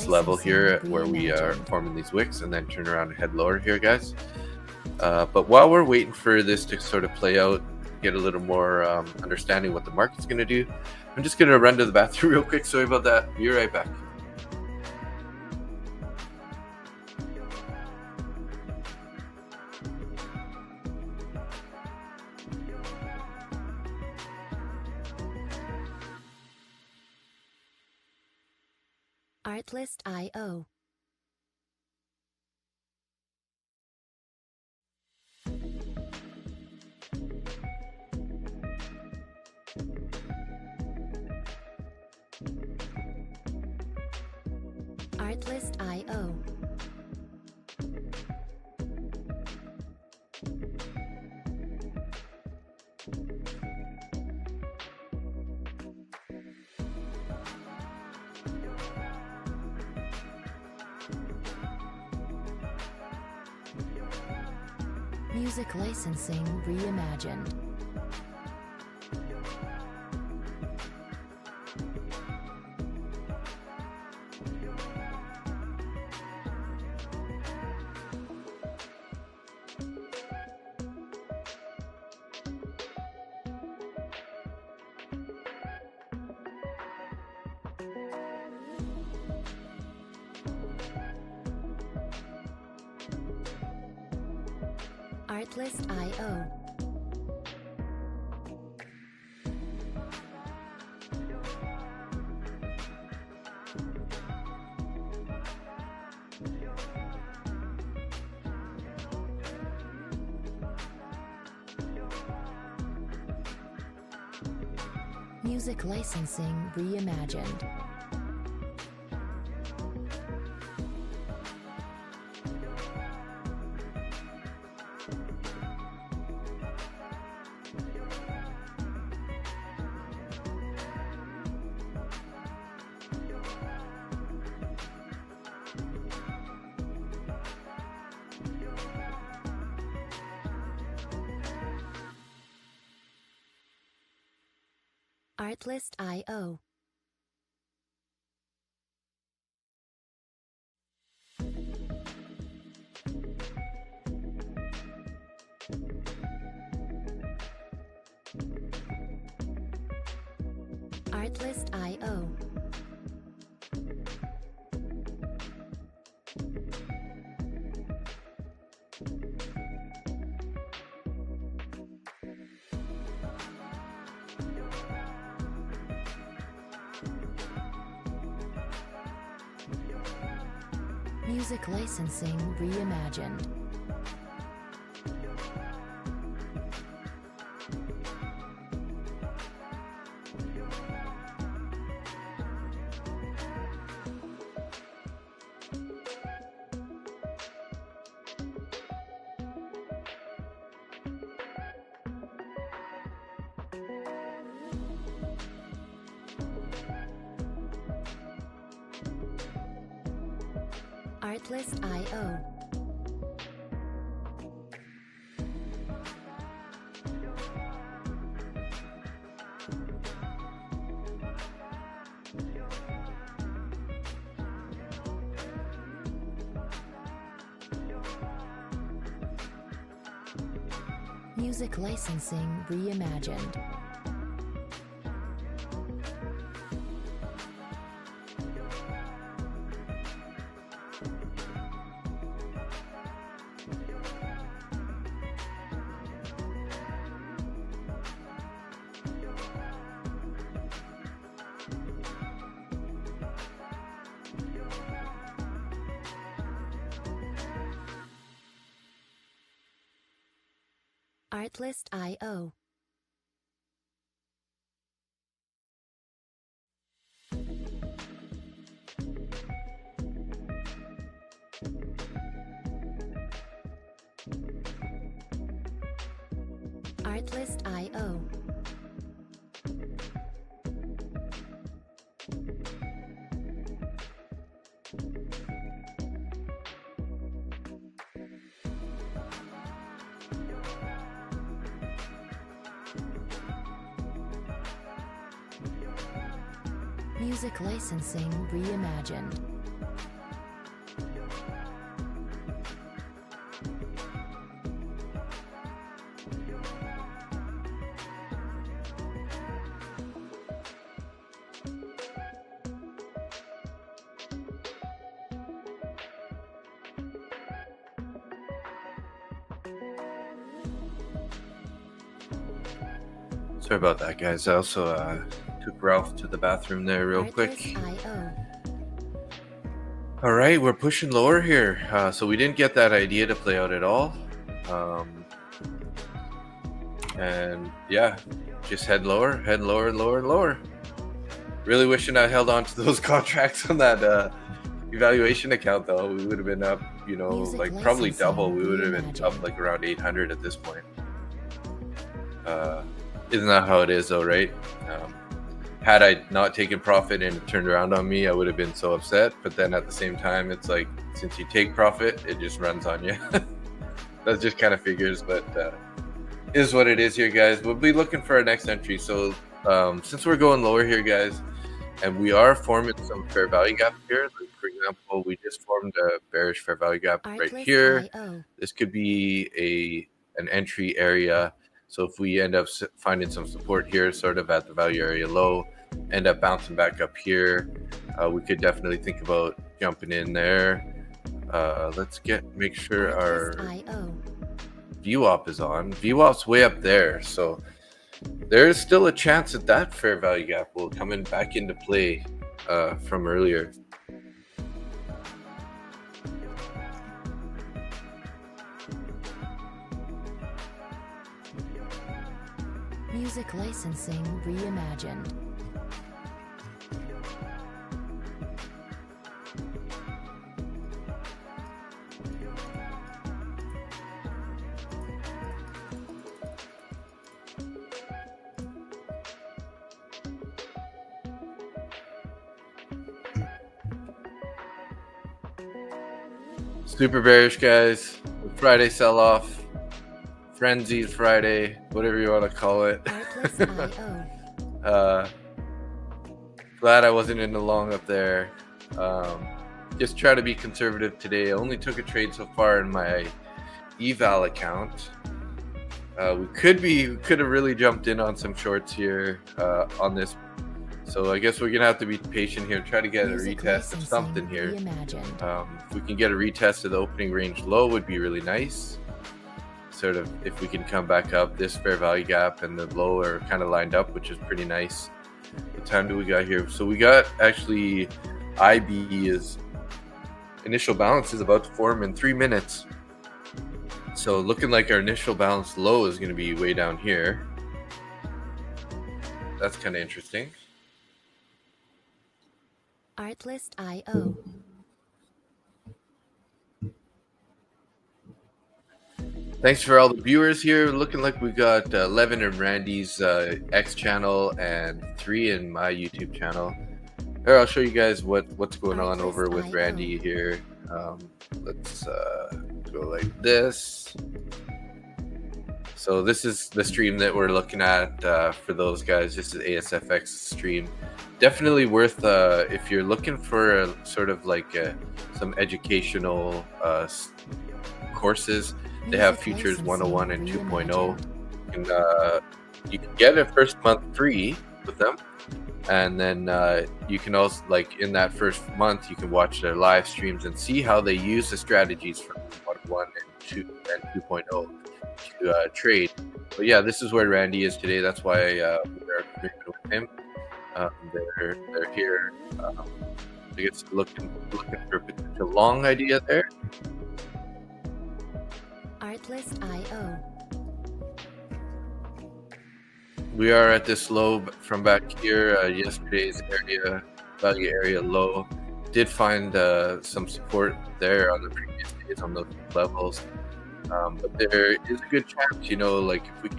level here where we are forming these wicks, and then turn around and head lower here, guys. But while we're waiting for this to sort of play out, get a little more understanding what the market's going to do, I'm just going to run to the bathroom real quick. Sorry about that. Be right back. Artlist.io. Artlist.io. Music licensing reimagined. Artlist.io. Music licensing reimagined. Artlist.io. Artlist.io. Music licensing reimagined. Artlist.io. Music licensing reimagined. Artlist.io. Artlist.io. Music licensing reimagined. Sorry about that, guys. I also took Ralph to the bathroom there real quick. Artlist.io. All right, we're pushing lower here. So we didn't get that idea to play out at all. And yeah, just head lower, lower, and lower. Really wishing I held on to those contracts on that evaluation account, though. We would have been up, Music like probably licensing double. We would have been reimagined. up like around 800 at this point. Isn't that how it is, though, right? Had I not taken profit and it turned around on me, I would have been so upset. But then at the same time, it's like, since you take profit, it just runs on you. That just kind of figures, but is what it is here, guys. We'll be looking for our next entry. So since we're going lower here, guys, and we are forming some fair value gap here. Like, for example, we just formed a bearish fair value gap right here. Artlist.io. This could be an entry area. So if we end up finding some support here, sort of at the value area low, end up bouncing back up here, we could definitely think about jumping in there. Let's make sure our Artlist.io. VWAP is on. VWAP's way up there, so there's still a chance that fair value gap will come in back into play from earlier. Music licensing reimagined. Super bearish, guys. Friday sell-off, frenzied Friday, whatever you want to call it. Artlist.io. Glad I wasn't in the long up there. Just try to be conservative today. I only took a trade so far in my eval account. We could have really jumped in on some shorts here on this. So I guess we're gonna have to be patient here. Try to get a Music retest of licensing something here. reimagined. If we can get a retest of the opening range low, would be really nice. Sort of if we can come back up, this fair value gap and the low are kind of lined up, which is pretty nice. What time do we got here? So we got actually IB is initial balance is about to form in 3 minutes. So looking like our initial balance low is going to be way down here. That's kind of interesting. Artlist.io. Thanks for all the viewers here. Looking like we got 11 in Randy's X channel and 3 in my YouTube channel. Here, I'll show you guys what's going on over with Randy here. Let's go like this. So this is the stream that we're looking at for those guys. This is ASFX stream. Definitely worth if you're looking for a, sort of like some educational courses. They have Futures 101 and 2.0. You can get a first month free with them. And then you can also, like in that first month, you can watch their live streams and see how they use the strategies from 1.1 and 2.0 to trade. But yeah, this is where Randy is today. That's why we're agreeing with him. They're here. I guess looking for a potential long idea there. Artlist.io. we are at this low from back here. Yesterday's value area low. Did find some support there on the previous days on those levels. But there is a good chance, like if we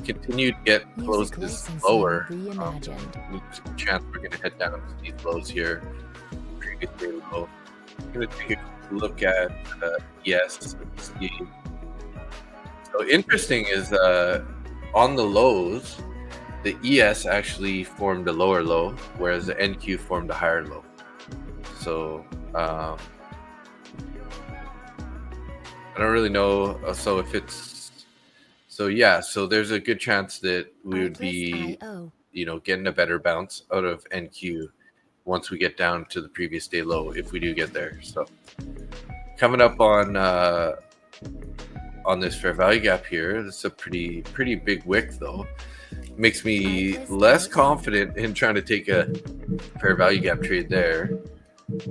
continue to get Music closes licensing lower, reimagined. there's a chance we're going to head down to these lows here, previous day low. I'm going to take a look at ES and see. So interesting is on the lows, the ES actually formed a lower low, whereas the NQ formed a higher low. So I don't really know. So if it's so there's a good chance that we would be getting a better bounce out of NQ once we get down to the previous day low, if we do get there. So coming up on this fair value gap here, this is a pretty big wick though. Makes me less confident in trying to take a fair value gap trade there.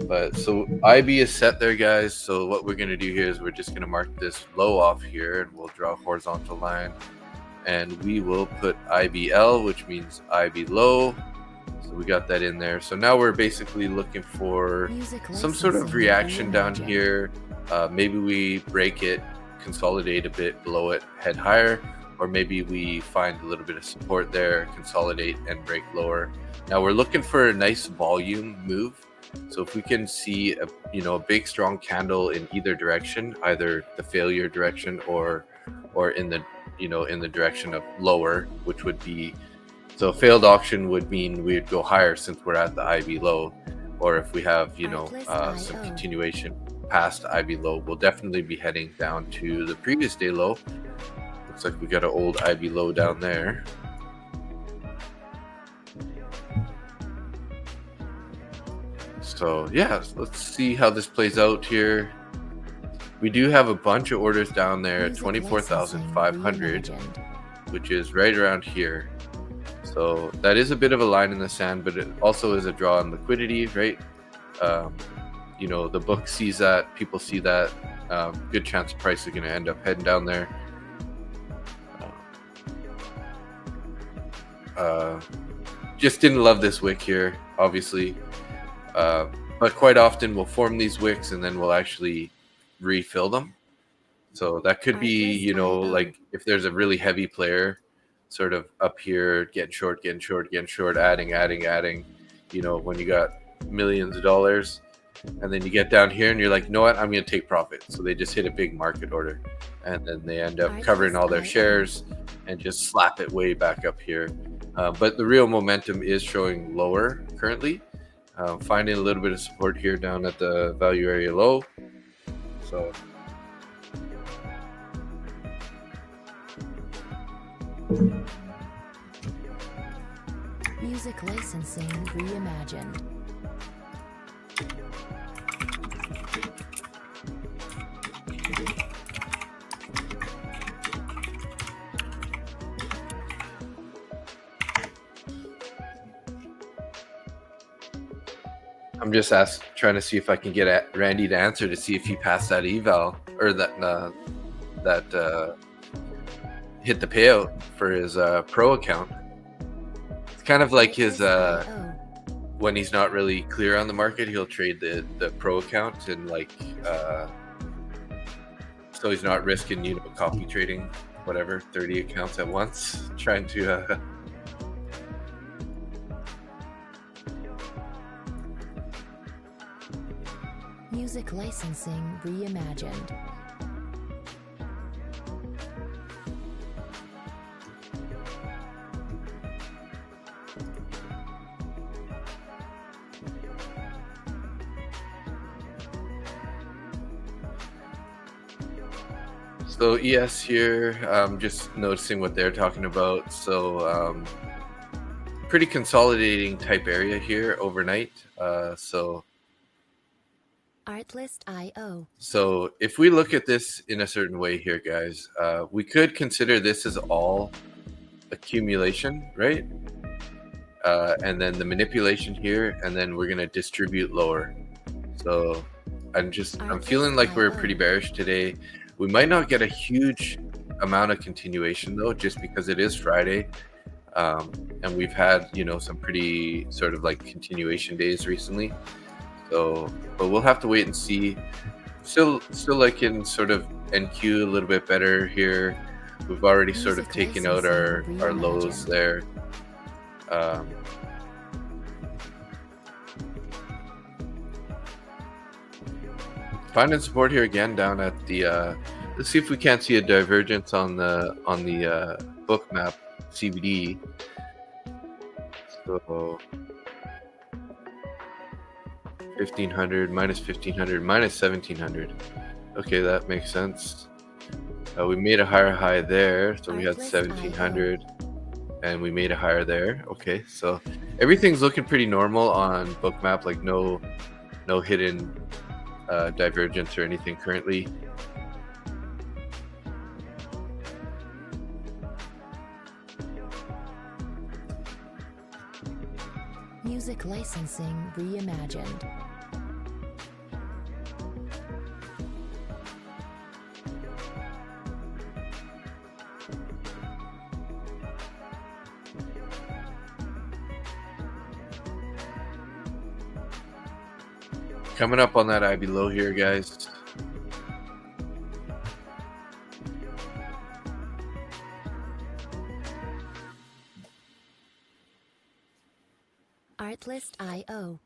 But so IB is set there, guys. So what we're going to do here is we're just going to mark this low off here, and we'll draw a horizontal line, and we will put IBL, which means IB low. So we got that in there. So now we're basically looking for some sort of reaction down here. Maybe we break it, consolidate a bit below it, head higher, or maybe we find a little bit of support there, consolidate and break lower. Now we're looking for a nice volume move. So if we can see a big strong candle in either direction, either the failure direction or in the direction of lower, which would be, so a failed auction would mean we'd go higher since we're at the IB low, or if we have some continuation past IB low, we'll definitely be heading down to the previous day low. Looks like we got an old IB low down there. So yeah, let's see how this plays out here. We do have a bunch of orders down there at 24,500, which is right around here. So that is a bit of a line in the sand, but it also is a draw on liquidity, right? The book sees that, people see that. Good chance the price is going to end up heading down there. Just didn't love this wick here, obviously. But quite often we'll form these wicks and then we'll actually refill them. So that could be, like if there's a really heavy player sort of up here, getting short, adding, when you got millions of dollars, and then you get down here and you're like, you know what, I'm going to take profit. So they just hit a big market order and then they end up covering all their shares and just slap it way back up here. But the real momentum is showing lower currently. Finding a little bit of support here down at the value area low. So Music licensing reimagined. I'm just trying to see if I can get Randy to answer to see if he passed that eval or that hit the payout for his pro account. It's kind of like his when he's not really clear on the market, he'll trade the pro account and so he's not risking copy trading 30 accounts at once, trying to Music licensing reimagined. So ES here, I'm just noticing what they're talking about. So pretty consolidating type area here overnight. So Artlist.io. So if we look at this in a certain way here, guys, we could consider this as all accumulation, right? And then the manipulation here, and then we're going to distribute lower. So I'm feeling like we're pretty bearish today. We might not get a huge amount of continuation though, just because it is Friday, and we've had some pretty sort of like continuation days recently. So, but we'll have to wait and see. Still like in sort of NQ a little bit better here. We've already sort of taken out our lows there. Finding support here again down at the. Let's see if we can't see a divergence on the book map CBD. So 1500 minus 1500 minus 1700. Okay, that makes sense. We made a higher high there, so we had 1700, and we made a higher there. Okay, so everything's looking pretty normal on bookmap, like no hidden divergence or anything currently. Music licensing reimagined. Coming up on that IB low here, guys. Artlist.io.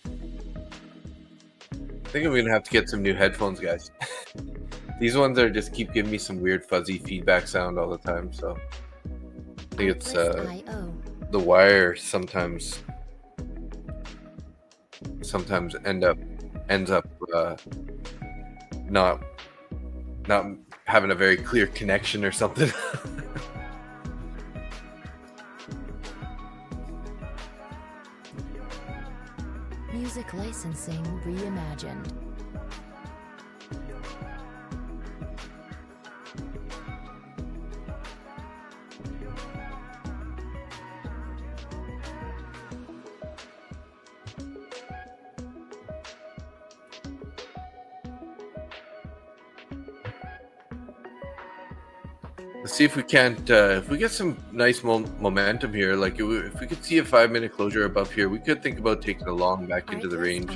I think I'm gonna have to get some new headphones, guys. These ones are just keep giving me some weird fuzzy feedback sound all the time, so I think it's the wire sometimes ends up not having a very clear connection or something. Music licensing reimagined. Let's see if we can't, if we get some nice momentum here, like if we could see a 5-minute closure above here, we could think about taking a long back into the range.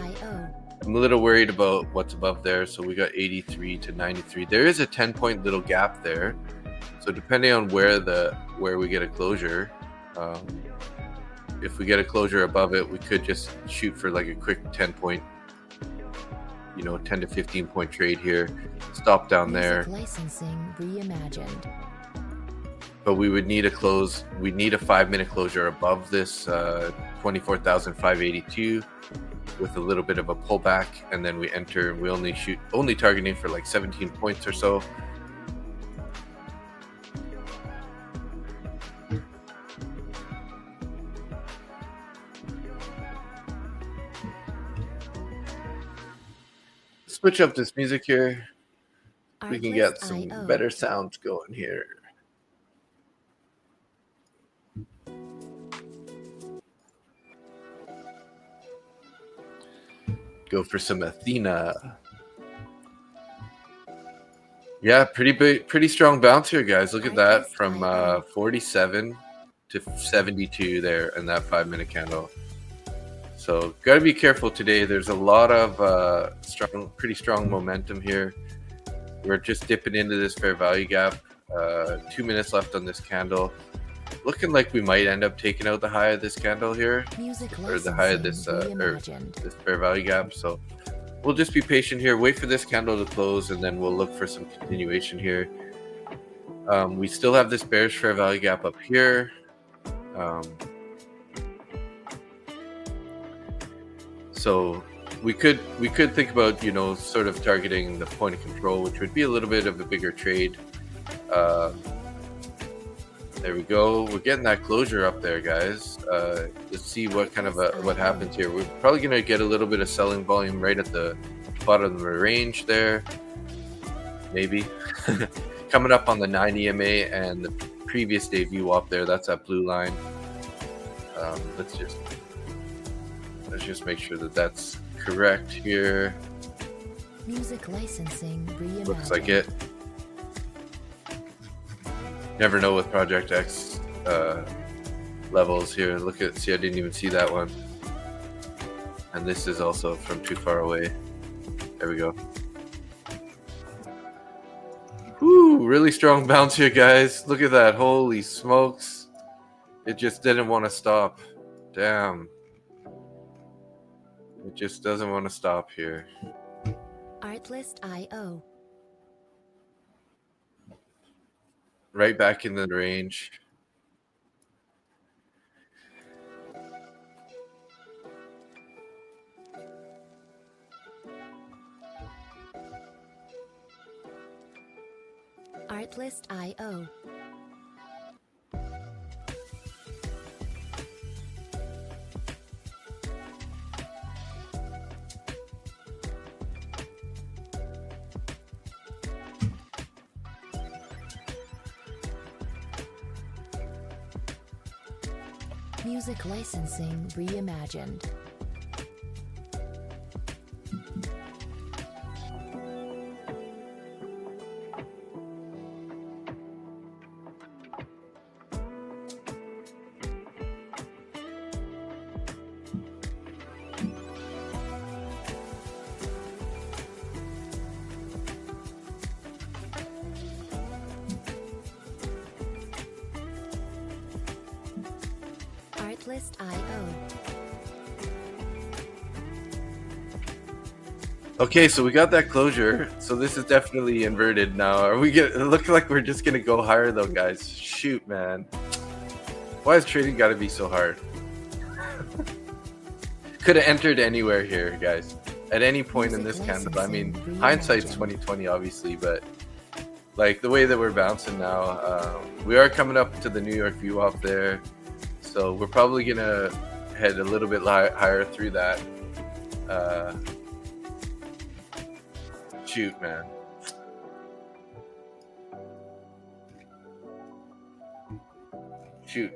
I'm a little worried about what's above there. So we got 83 to 93. There is a 10-point little gap there. So depending on where we get a closure, if we get a closure above it, we could just shoot for like a quick 10-point, 10 to 15-point trade here. Stop down there. Licensing reimagined. But we would need a close. We need a 5-minute closure above this 24,582 with a little bit of a pullback, and then we enter. We only targeting for like 17 points or so. Switch up this music here. We can get some better sounds going here. Go for some Athena. Yeah, pretty strong bounce here, guys. Look at that, from 47 to 72 there in that 5-minute candle. So got to be careful today. There's a lot of pretty strong momentum here. We're just dipping into this fair value gap. 2 minutes left on this candle. Looking like we might end up taking out the high of this candle here, or the high of this this fair value gap. So we'll just be patient here, wait for this candle to close, and then we'll look for some continuation here. We still have this bearish fair value gap up here. So we could think about sort of targeting the point of control, which would be a little bit of a bigger trade. There we go. We're getting that closure up there, guys. Let's see what kind of what happens here. We're probably going to get a little bit of selling volume right at the bottom of the range there. Maybe. Coming up on the 9 EMA and the previous day VWAP there. That's that blue line. Let's just make sure that that's correct here. Music licensing reimagined. Looks like it. Never know with Project X levels here. Look at, see, I didn't even see that one. And this is also from too far away. There we go. Woo, really strong bounce here, guys. Look at that. Holy smokes. It just didn't want to stop. Damn. It just doesn't want to stop here. Artlist.io. Right back in the range. Artlist.io. Music licensing reimagined. Artlist.io. Okay, so we got that closure. So this is definitely inverted now. Are we gonna, it looks like we're just gonna go higher though, guys. Shoot, man. Why is trading gotta be so hard? Could have entered anywhere here, guys. At any point in this candle. I mean, hindsight's 2020, obviously, but like the way that we're bouncing now, we are coming up to the New York VWAP there. So we're probably gonna head a little bit higher through that. Shoot, man. Shoot.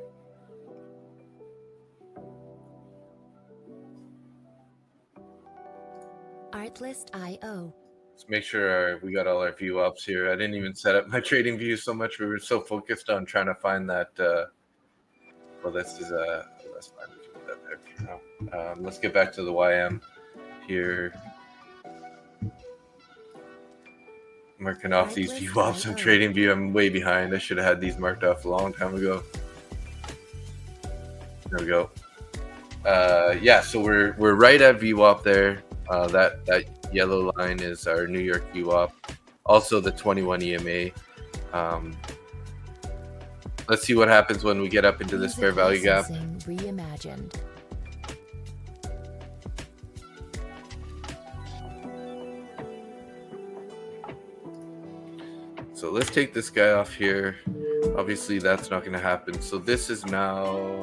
Artlist.io. Let's make sure we got all our view ups here. I didn't even set up my trading view so much. We were so focused on trying to find that. Well, this is that's fine. We can put that there for now. Let's get back to the YM here. Marking off these view ups on trading view. I'm way behind. I should have had these marked off a long time ago. There we go. Yeah, so we're right at VWAP there. That yellow line is our New York VWAP. Also the 21 EMA. Let's see what happens when we get up into this fair value gap. Reimagined. So let's take this guy off here. Obviously that's not going to happen. So this is now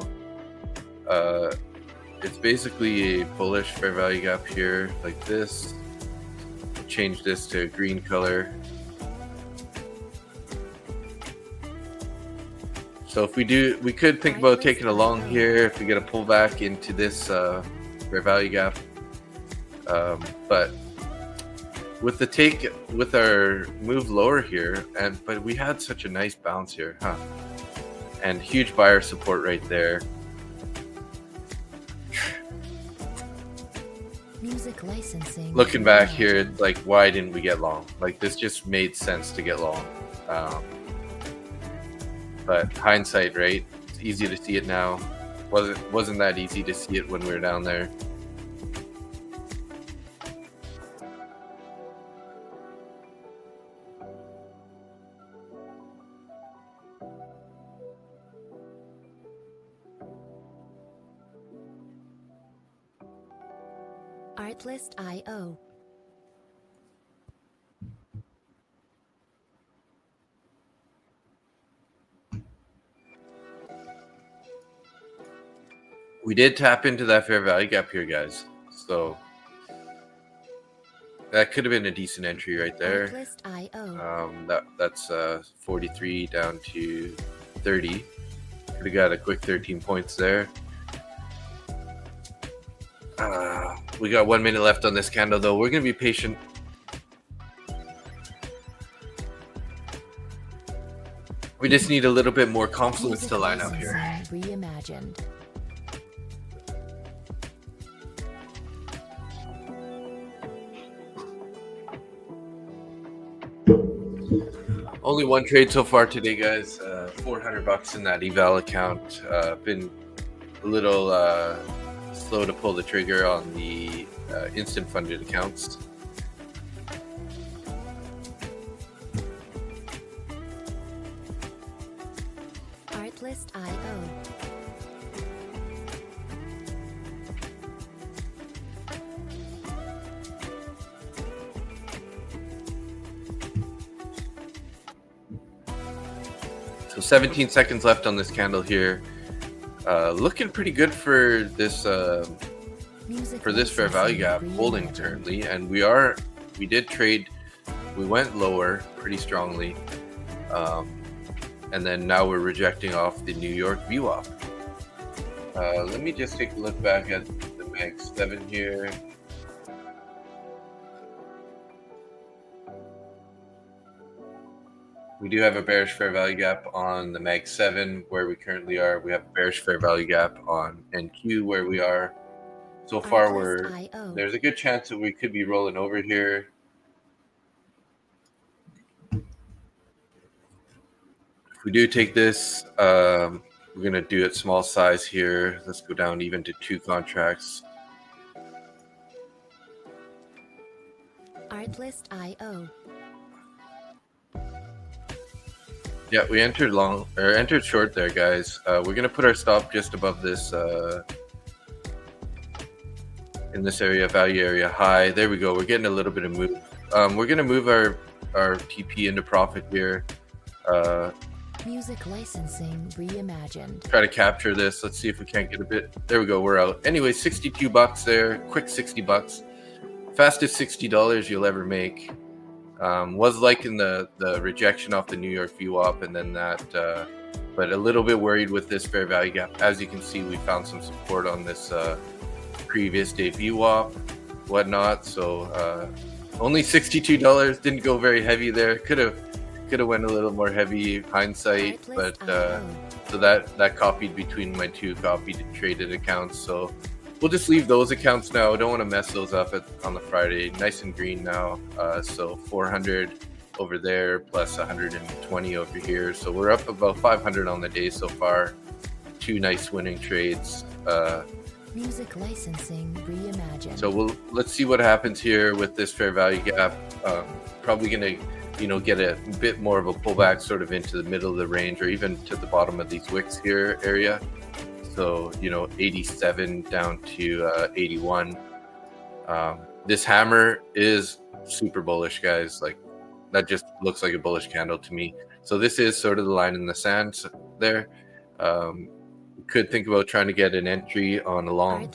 it's basically a bullish fair value gap here, like this. Change this to a green color. So if we do, we could think about taking a long here if we get a pullback into this fair value gap. But with the take, with our move lower here, but we had such a nice bounce here, huh? And huge buyer support right there. Music licensing. Looking back here, it's like, why didn't we get long? Like this just made sense to get long. But hindsight, right? It's easy to see it now. Wasn't that easy to see it when we were down there? Artlist.io. We did tap into that fair value gap here, guys. So that could have been a decent entry right there. Artlist.io. That's 43 down to 30. Could have got a quick 13 points there. We got 1 minute left on this candle, though. We're gonna be patient. We just need a little bit more confluence to line up here. Reimagined. Only one trade so far today, guys. $400 in that eval account. Been a little slow to pull the trigger on the instant funded accounts. Artlist.io. So 17 seconds left on this candle here. Looking pretty good for this fair value gap holding currently, and we did trade. We went lower pretty strongly, and then now we're rejecting off the New York VWAP. Let me just take a look back at the Mag 7 here. We do have a bearish fair value gap on the Mag 7 where we currently are. We have a bearish fair value gap on NQ where we are. So far, there's a good chance that we could be rolling over here. If we do take this, we're going to do it small size here. Let's go down even to 2 contracts. Artlist.io. Yeah, we entered short there, guys. We're going to put our stop just above this, in this area, value area high. There we go. We're getting a little bit of move. We're going to move our TP into profit here. Music licensing reimagined. Try to capture this. Let's see if we can't get a bit. There we go. We're out. Anyway, $62 there. Quick $60. Fastest $60 you'll ever make. Was liking the rejection off the New York VWAP and then that, but a little bit worried with this fair value gap. As you can see, we found some support on this previous day VWAP, whatnot. So only $62. Didn't go very heavy there. Could have went a little more heavy hindsight, but so that copied between my 2 copied traded accounts. So we'll just leave those accounts now. Don't want to mess those up on the Friday. Nice and green now. So 400 over there plus 120 over here. So we're up about 500 on the day so far. 2 nice winning trades. Music licensing reimagined. So let's see what happens here with this fair value gap. Probably gonna, get a bit more of a pullback sort of into the middle of the range or even to the bottom of these wicks here area. So, 87 down to 81. This hammer is super bullish, guys. Like, that just looks like a bullish candle to me. So this is sort of the line in the sand there. Could think about trying to get an entry on a long,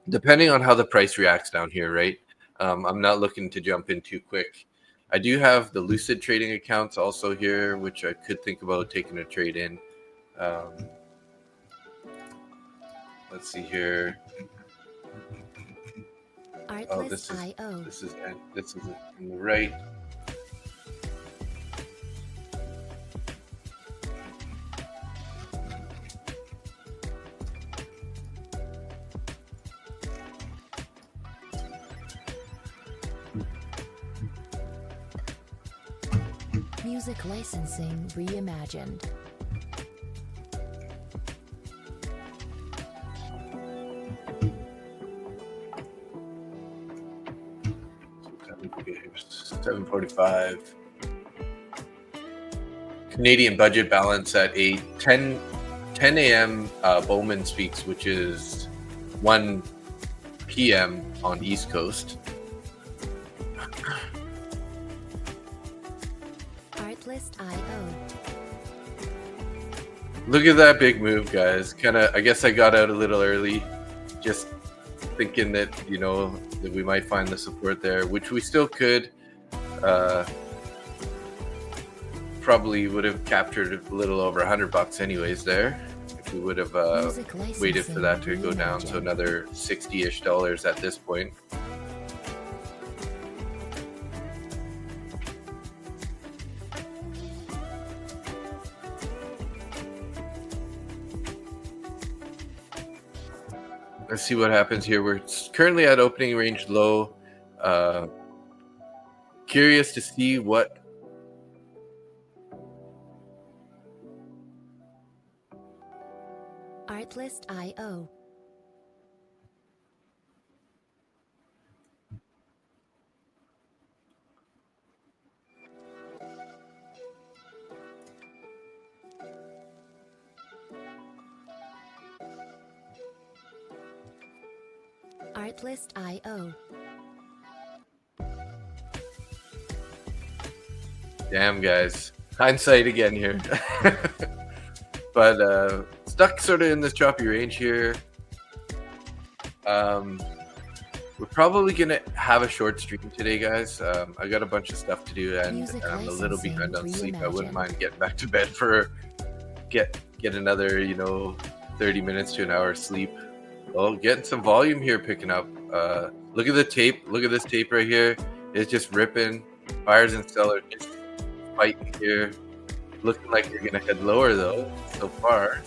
depending on how the price reacts down here, right? I'm not looking to jump in too quick. I do have the Lucid trading accounts also here, which I could think about taking a trade in. Let's see here. Oh, this is on the right. Music licensing reimagined. $7.45. Canadian budget balance at 10 a.m. Bowman speaks, which is 1 p.m. on East Coast. Artlist.io. Look at that big move, guys. I guess I got out a little early, just thinking that, that we might find the support there, which we still could. Probably would have captured a little over $100 anyways there if we would have waited for that to go down. So another $60-ish at this point. Let's see what happens here. We're currently at opening range low. Curious to see what Artlist.io. Artlist.io. damn guys. Hindsight again here. But stuck sort of in this choppy range here. We're probably gonna have a short stream today, guys. I got a bunch of stuff to do, and I'm a little behind on sleep. I wouldn't mind getting back to bed for get another 30 minutes to an hour sleep. Oh, getting some volume here, picking up. Look at the tape. Look at this tape right here. It's just ripping. Buyers and sellers just fighting here. Looking like you're gonna head lower though so far,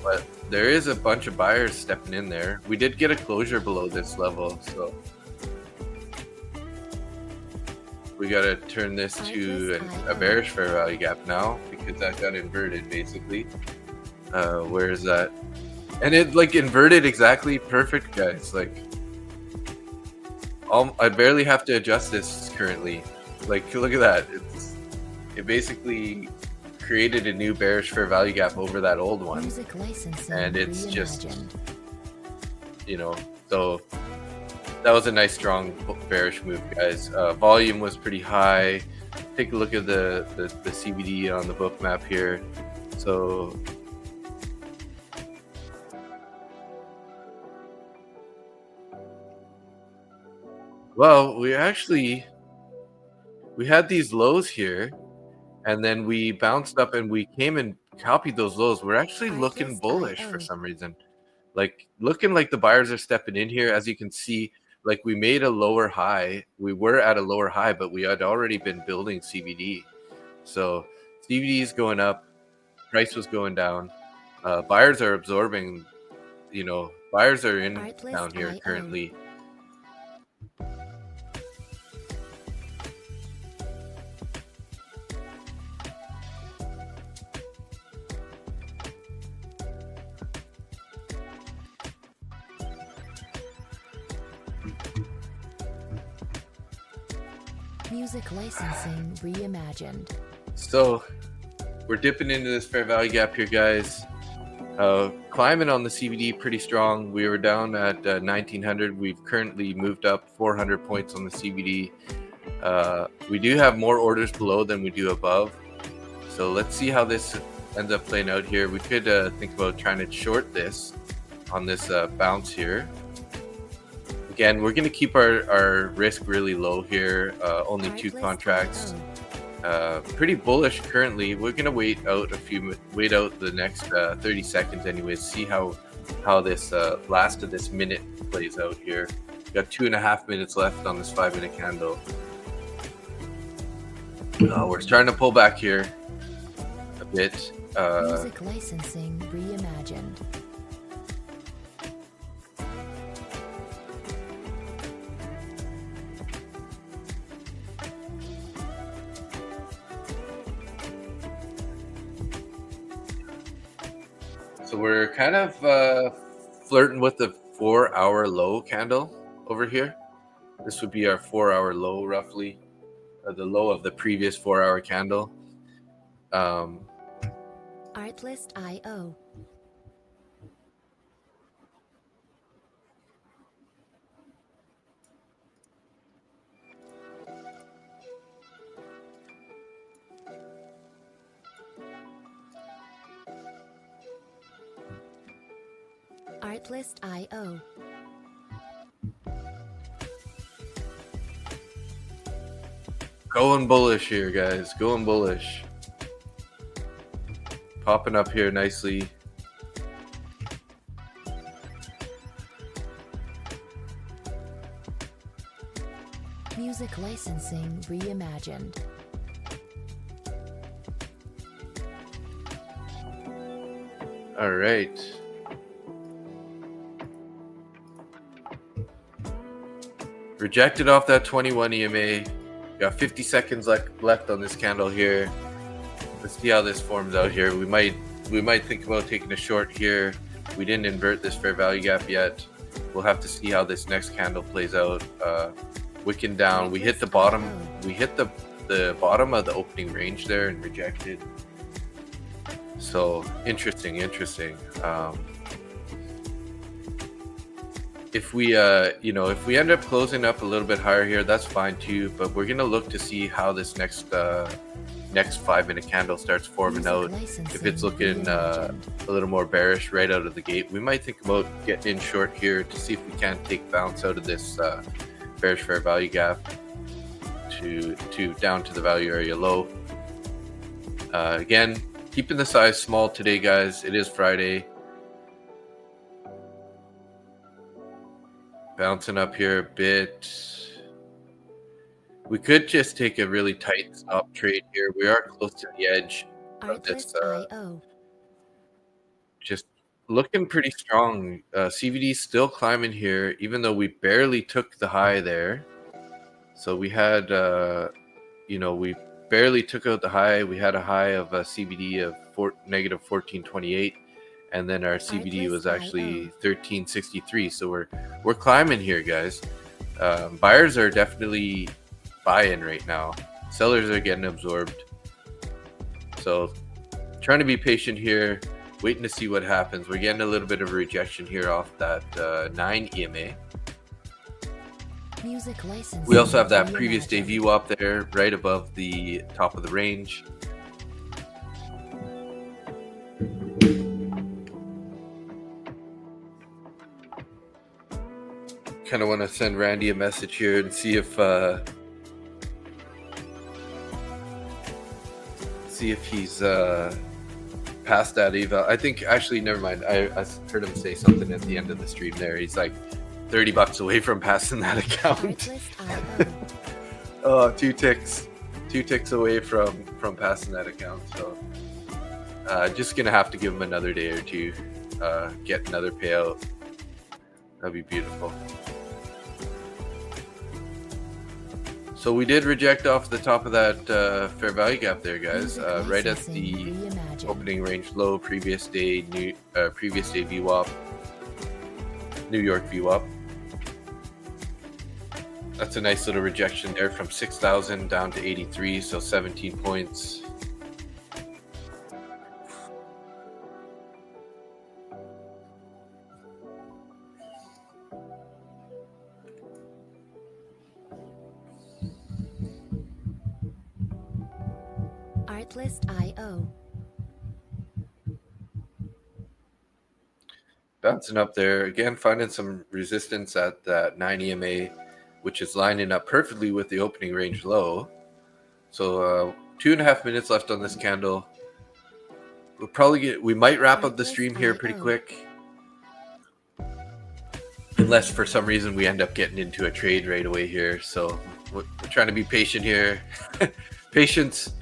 but there is a bunch of buyers stepping in there. We did get a closure below this level, so we gotta turn this to a bearish fair value gap now because that got inverted basically. Where is that? And it like inverted exactly perfect, guys. Like I barely have to adjust this currently. Like look at that. It basically created a new bearish fair value gap over that old one, and it's just so that was a nice strong bearish move, guys. Volume was pretty high. Take a look at the CBD on the book map here. So well, we had these lows here, and then we bounced up and we came and copied those lows. We're actually looking bullish for some reason. Like looking like the buyers are stepping in here. As you can see, like we made a lower high. We were at a lower high, but we had already been building CBD. So CBD is going up. Price was going down. Buyers are absorbing, buyers are in down here currently. Music licensing reimagined. So we're dipping into this fair value gap here, guys. Climbing on the CBD pretty strong. We were down at 1900. We've currently moved up 400 points on the CBD. We do have more orders below than we do above. So let's see how this ends up playing out here. We could think about trying to short this on this bounce here. Again, we're going to keep our risk really low here. Only 2 contracts. Pretty bullish currently. We're going to wait out the next 30 seconds anyways. See how this last of this minute plays out here. We've got 2.5 minutes left on this 5-minute candle. We're starting to pull back here a bit. Music licensing reimagined. So we're kind of flirting with the 4-hour low candle over here. This would be our 4-hour low roughly, the low of the previous 4-hour candle. Artlist.io. Artlist.io. Going bullish here, guys. Going bullish. Popping up here nicely. Music licensing reimagined. All right. Rejected off that 21 EMA. Got 50 seconds left on this candle here. Let's see how this forms out here. We might think about taking a short here. We didn't invert this fair value gap yet. We'll have to see how this next candle plays out. Wicking down. We hit the bottom. We hit the bottom of the opening range there and rejected. So interesting. If we if we end up closing up a little bit higher here, that's fine too. But we're gonna look to see how this next 5-minute candle starts forming out. If it's looking a little more bearish right out of the gate, we might think about getting in short here to see if we can take bounce out of this bearish fair value gap to down to the value area low. Again, keeping the size small today, guys. It is Friday. Bouncing up here a bit. We could just take a really tight stop trade here. We are close to the edge of this. Just looking pretty strong. CVD still climbing here, even though we barely took the high there. So we had, we barely took out the high. We had a high of a CVD of negative 1428. And then our CVD was actually 1363. So we're climbing here, guys. Buyers are definitely buying right now. Sellers are getting absorbed. So trying to be patient here, waiting to see what happens. We're getting a little bit of a rejection here off that 9 EMA. We also have that previous day VWAP there, right above the top of the range. Kind of want to send Randy a message here and see if he's past that eval. I think actually, never mind. I heard him say something at the end of the stream there. He's like $30 away from passing that account. Oh, two ticks away from passing that account. So just gonna have to give him another day or two, get another payout. That'd be beautiful. So we did reject off the top of that fair value gap there, guys. Right at the opening range low, previous day VWAP, New York VWAP. That's a nice little rejection there from 6,000 down to 83, so 17 points. Artlist.io. Bouncing up there again, finding some resistance at that 9 EMA, which is lining up perfectly with the opening range low. So 2.5 minutes left on this candle. We might wrap up the stream here pretty quick, unless for some reason we end up getting into a trade right away here. So we're trying to be patient here. Patience,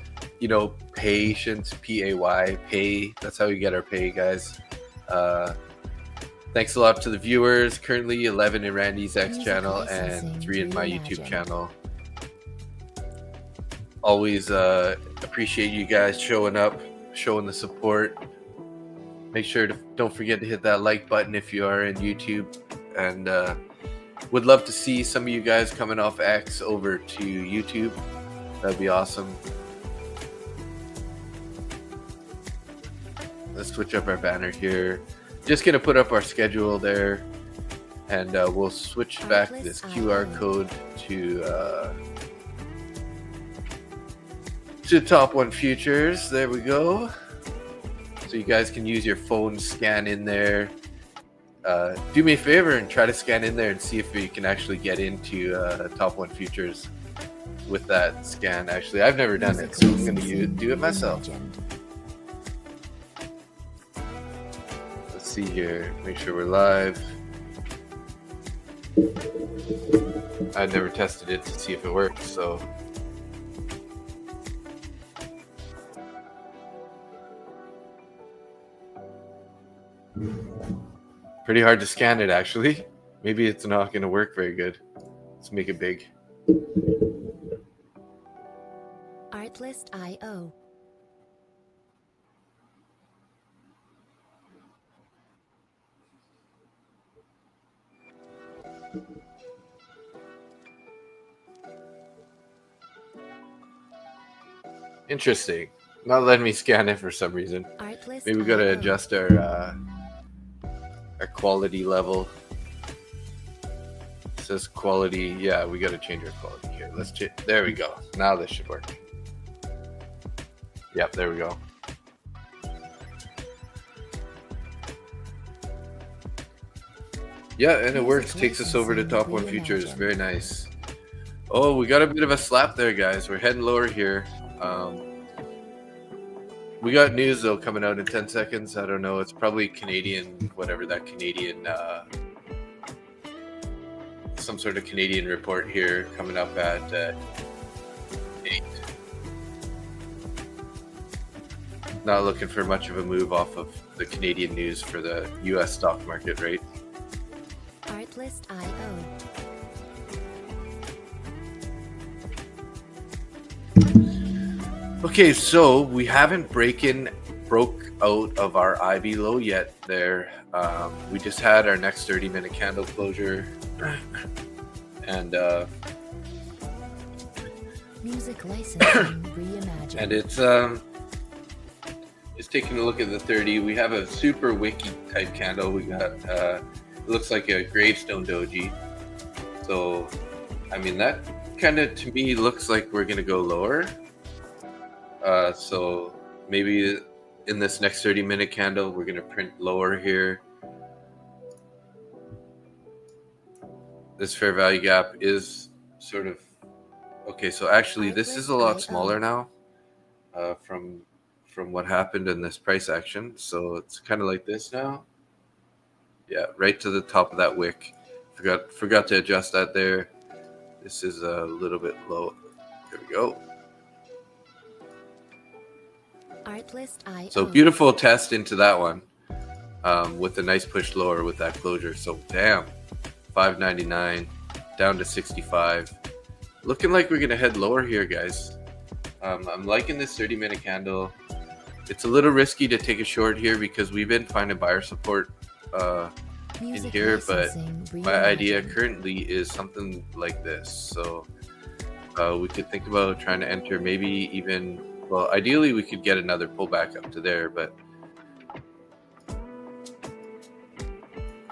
patience, P-A-Y, pay. That's how we get our pay, guys. Thanks a lot to the viewers. Currently 11 in Randy's X channel and 3 in my YouTube channel. Always appreciate you guys showing up, showing the support. Make sure to don't forget to hit that like button if you are in YouTube, and would love to see some of you guys coming off X over to YouTube. That'd be awesome. Let's switch up our banner here. Just gonna put up our schedule there, and we'll switch back this QR code to Top 1 Futures. There we go. So you guys can use your phone, scan in there. Do me a favor and try to scan in there and see if you can actually get into Top 1 Futures with that scan. Actually, I've never done it, so I'm gonna do it myself. See here, make sure we're live. I never tested it to see if it works, so pretty hard to scan it actually. Maybe it's not going to work very good. Let's make it big. Artlist.io. Interesting. Not letting me scan it for some reason. Artlist. Maybe we gotta adjust our quality level. It says quality. Yeah, we gotta change our quality here. Let's there we go. Now this should work. Yep, there we go. Yeah, and it works. Takes us over to top one futures. Very nice. Oh, we got a bit of a slap there, guys. We're heading lower here. We got news though coming out in 10 seconds. I don't know. It's probably Canadian, whatever that Canadian, some sort of Canadian report here coming up at 8. Not looking for much of a move off of the Canadian news for the U.S. stock market, right? Artlist.io. Okay, so we haven't broke out of our IB low yet there. We just had our next 30-minute candle closure. And Music licensing reimagined. and it's taking a look at the 30. We have a super wiki type candle. We got it looks like a gravestone doji. So I mean that kind of to me looks like we're gonna go lower. So maybe in this next 30-minute candle, we're going to print lower here. This fair value gap is sort of okay. So actually, this is a lot smaller now from what happened in this price action. So it's kind of like this now. Yeah, right to the top of that wick. Forgot to adjust that there. This is a little bit low. There we go. Artlist.io. So beautiful test into that one with a nice push lower with that closure. So damn, 599 down to 65. Looking like we're gonna head lower here, guys. I'm liking this 30-minute candle. It's a little risky to take a short here because we've been finding buyer support in here, but my idea currently is something like this. So we could think about trying to enter maybe even. Well, ideally, we could get another pullback up to there, but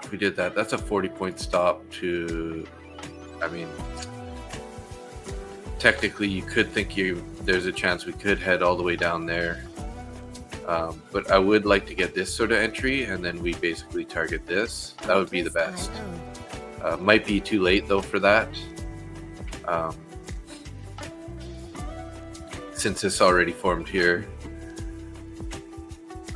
if we did that, that's a 40-point stop to, I mean, technically, you could think there's a chance we could head all the way down there. But I would like to get this sort of entry, and then we basically target this. That would be the best. Might be too late, though, for that. Since it's already formed here.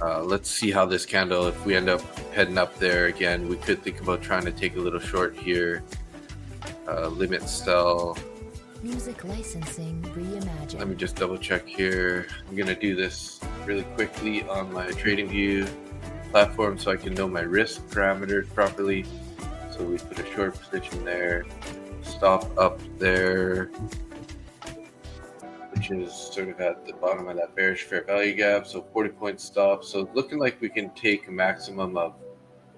Let's see how this candle, if we end up heading up there again, we could think about trying to take a little short here. Limit sell. Music licensing reimagined. Let me just double check here. I'm going to do this really quickly on my TradingView platform so I can know my risk parameters properly. So we put a short position there, stop up there, which is sort of at the bottom of that bearish fair value gap. So 40-point stop. So looking like we can take a maximum of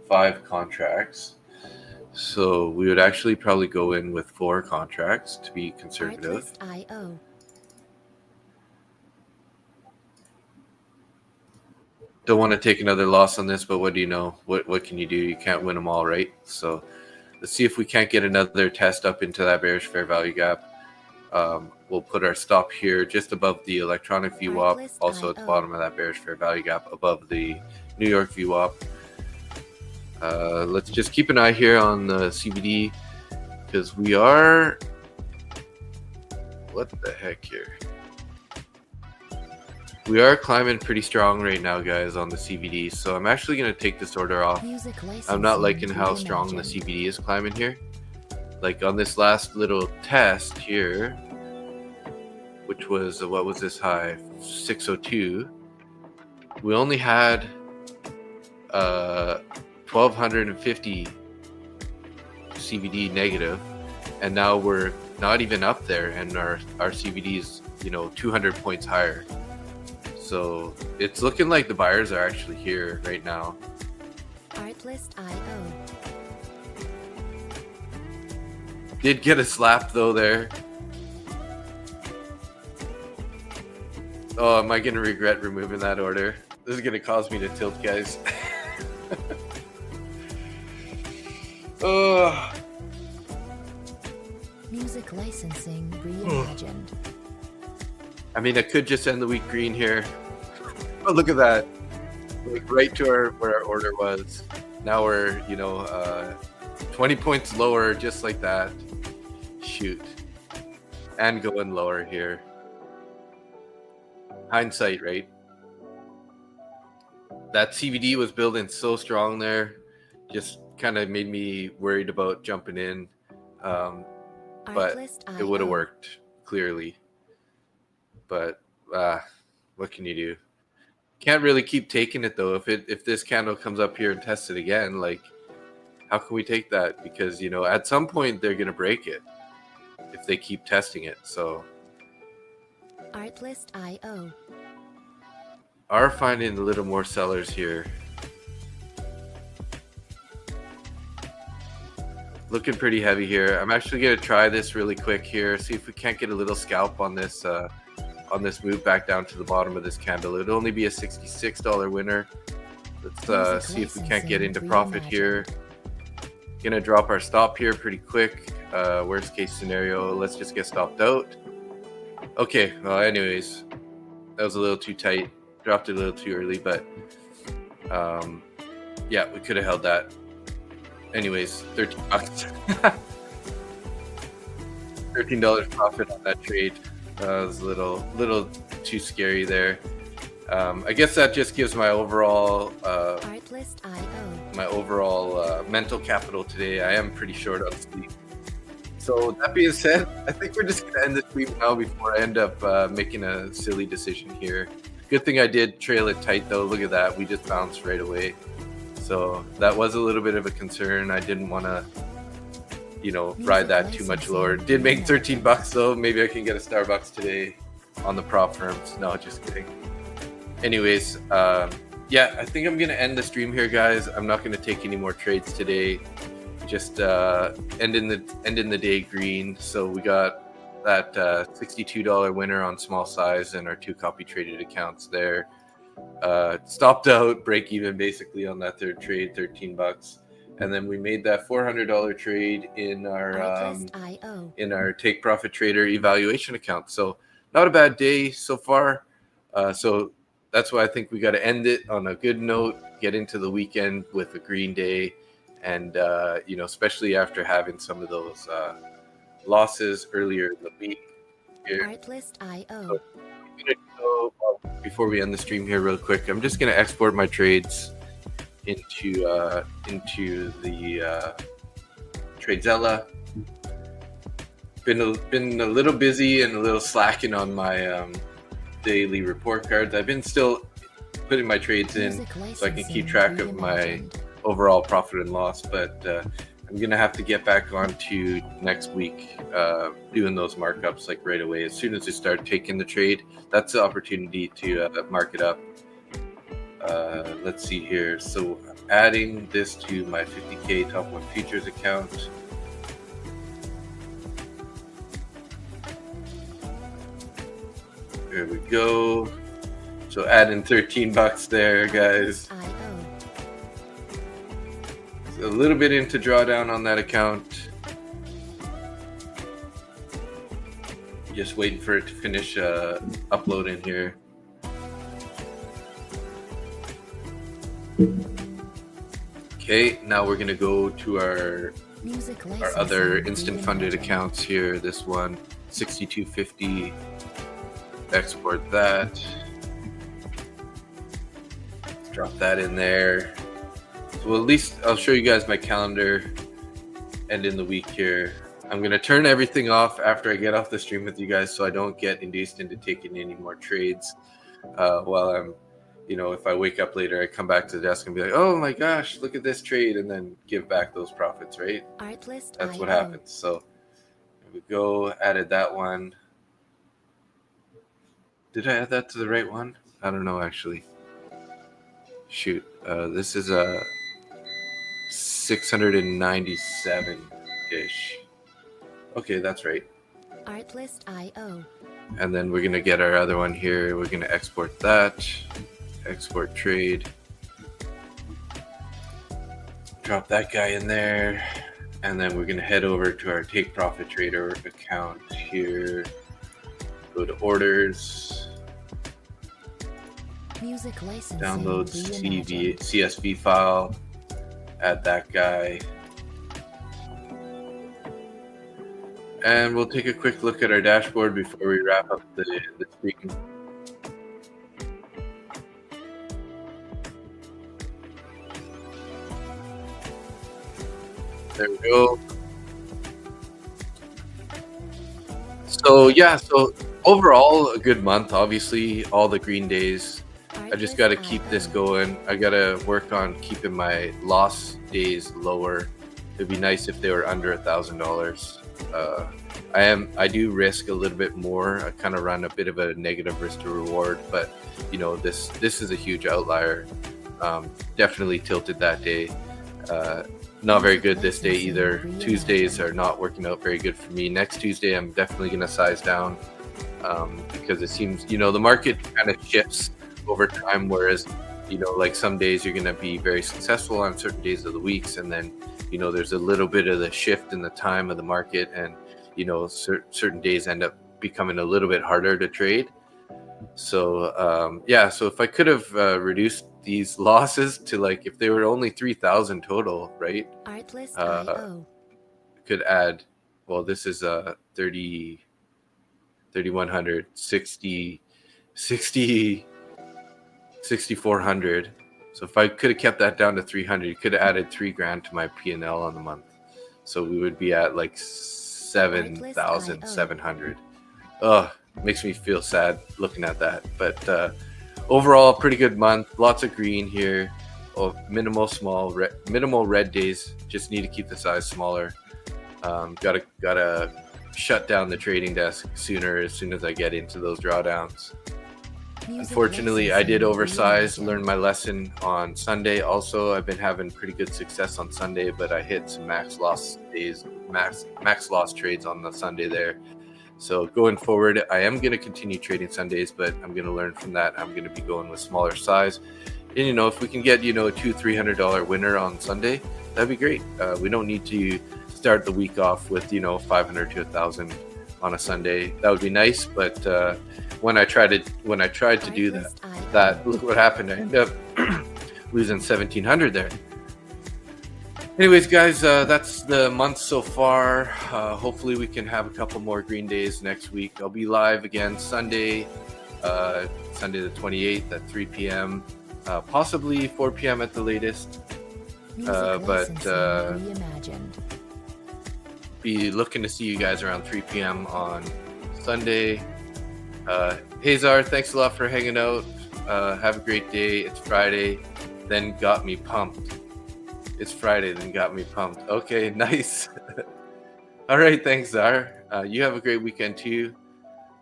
5 contracts. So we would actually probably go in with 4 contracts to be conservative. Artlist.io. Don't want to take another loss on this, but what do you know? What can you do? You can't win them all, right? So let's see if we can't get another test up into that bearish fair value gap. We'll put our stop here just above the electronic VWAP, also at the bottom of that bearish fair value gap above the New York VWAP. Let's just keep an eye here on the CBD because we are, what the heck here? We are climbing pretty strong right now, guys, on the CBD. So I'm actually going to take this order off. I'm not liking how strong the CBD is climbing here. Like on this last little test here, which was, what was this high? 602. We only had 1,250 CBD negative. and now we're not even up there, and our CVD is 200 points higher. So it's looking like the buyers are actually here right now. Artlist.io. Did get a slap though there. Oh, am I gonna regret removing that order? This is gonna cause me to tilt, guys. Oh. Music licensing reimagined. I mean, I could just end the week green here. But look at that. Like right to where our order was. Now we're, 20 points lower just like that. Shoot. And going lower here. Hindsight, right? That CVD was building so strong there. Just kind of made me worried about jumping in. But it would have worked, clearly. But what can you do? Can't really keep taking it though. If this candle comes up here and tests it again, like how can we take that? Because at some point they're gonna break it if they keep testing it. So Artlist.io. are finding a little more sellers here. Looking pretty heavy here. I'm actually gonna try this really quick here. See if we can't get a little scalp on this move back down to the bottom of this candle. It'll only be a $66 winner. Let's see if we can't get into profit here. Gonna drop our stop here pretty quick. Worst case scenario, let's just get stopped out. Okay, well anyways, that was a little too tight. Dropped it a little too early, but yeah, we could have held that. Anyways, $13. $13 profit on that trade. Was a little too scary there. I guess that just gives my overall mental capital today. I am pretty short on sleep. So that being said, I think we're just gonna end the stream now before I end up making a silly decision here. Good thing I did trail it tight though. Look at that, we just bounced right away. So that was a little bit of a concern. I didn't want to, ride that too much lower. Did make $13 though. Maybe I can get a Starbucks today on the prop firms. No, just kidding. Anyways, yeah, I think I'm gonna end the stream here, guys. I'm not gonna take any more trades today. Just ending the day green. So we got that $62 winner on small size and our 2 copy traded accounts there. Stopped out, break even basically on that third trade, $13. And then we made that $400 trade in our take profit trader evaluation account. So not a bad day so far. So that's why I think we got to end it on a good note, get into the weekend with a green day. And, especially after having some of those losses earlier in the week. Artlist.io. Before we end the stream here real quick, I'm just going to export my trades into the Tradezilla. Been a little busy and a little slacking on my daily report cards. I've been still putting my trades in so I can keep track of my overall profit and loss, but I'm gonna have to get back on to next week doing those markups like right away. As soon as I start taking the trade, that's the opportunity to mark it up. Let's see here. So I'm adding this to my 50K Top 1 Futures account. There we go. So adding $13 there, guys. A little bit into drawdown on that account. Just waiting for it to finish uploading here. Okay, now we're gonna go to our other instant funded accounts here. This one, 6250. Export that. Drop that in there. So at least I'll show you guys my calendar and in the week here. I'm going to turn everything off after I get off the stream with you guys so I don't get induced into taking any more trades while I'm, if I wake up later, I come back to the desk and be like, oh my gosh, look at this trade, and then give back those profits, right? That's what happens. So There we go. Added that one. Did I add that to the right one? I don't know, actually. Shoot. This is a 697-ish. Okay, that's right. Artlist.io. And then we're going to get our other one here. We're going to export that. Export trade. Drop that guy in there. And then we're going to head over to our Take Profit Trader account here. Go to orders. Music licensing. Download reimagined. CSV file. Add that guy. And we'll take a quick look at our dashboard before we wrap up the screen. There we go. So yeah, so overall a good month. Obviously, all the green days. I just got to keep this going. I got to work on keeping my loss days lower. It'd be nice if they were under $1,000. I do risk a little bit more. I kind of run a bit of a negative risk to reward, but you know, this is a huge outlier. Definitely tilted that day. Not very good this day either. Tuesdays are not working out very good for me. Next Tuesday, I'm definitely going to size down because it seems, you know, the market kind of shifts over time, whereas, you know, like some days you're going to be very successful on certain days of the weeks, and then, you know, there's a little bit of the shift in the time of the market, and, you know, certain days end up becoming a little bit harder to trade. So yeah, so if I could have reduced these losses to, like, if they were only 3,000 total, right? Artlist.io. Could add, well, this is 3,100, 6,400. So if I could have kept that down to 300, you could have added $3,000 to my P&L on the month. So we would be at like 7,700. Makes me feel sad looking at that. But overall, pretty good month. Lots of green here. Minimal red days. Just need to keep the size smaller. Gotta shut down the trading desk sooner as soon as I get into those drawdowns. Unfortunately, I did oversize, learned my lesson on Sunday. Also, I've been having pretty good success on Sunday, but I hit some max loss trades on the Sunday there. So going forward, I am going to continue trading Sundays, but I'm going to learn from that. I'm going to be going with smaller size. And, you know, if we can get, you know, a $200-$300 winner on Sunday, that'd be great. We don't need to start the week off with, you know, 500 to 1,000 on a Sunday. That would be nice, but when I tried to do that, look what happened. I ended up losing 1,700 there. Anyways, guys, that's the month so far. Hopefully we can have a couple more green days next week. I'll be live again Sunday the 28th at 3 p.m., possibly 4 p.m. at the latest. But be looking to see you guys around 3 p.m. on Sunday. Hazar, thanks a lot for hanging out. Have a great day. It's Friday, then got me pumped. It's Friday, then got me pumped. Okay, nice. All right, thanks, Zar. You have a great weekend too.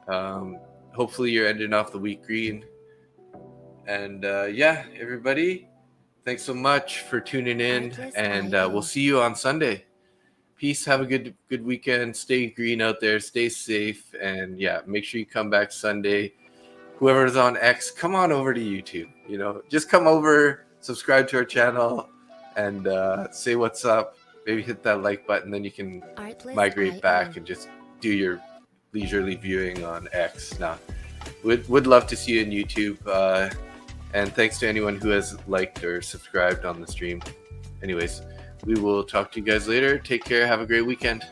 Hopefully you're ending off the week green. And yeah, everybody, thanks so much for tuning in, and we'll see you on Sunday. Peace. Have a good weekend. Stay green out there. Stay safe. And yeah, make sure you come back Sunday. Whoever's on X, come on over to YouTube. You know, just come over, subscribe to our channel, and say what's up. Maybe hit that like button. Then you can migrate back and just do your leisurely viewing on X. Now, would love to see you on YouTube. And thanks to anyone who has liked or subscribed on the stream. Anyways, we will talk to you guys later. Take care. Have a great weekend.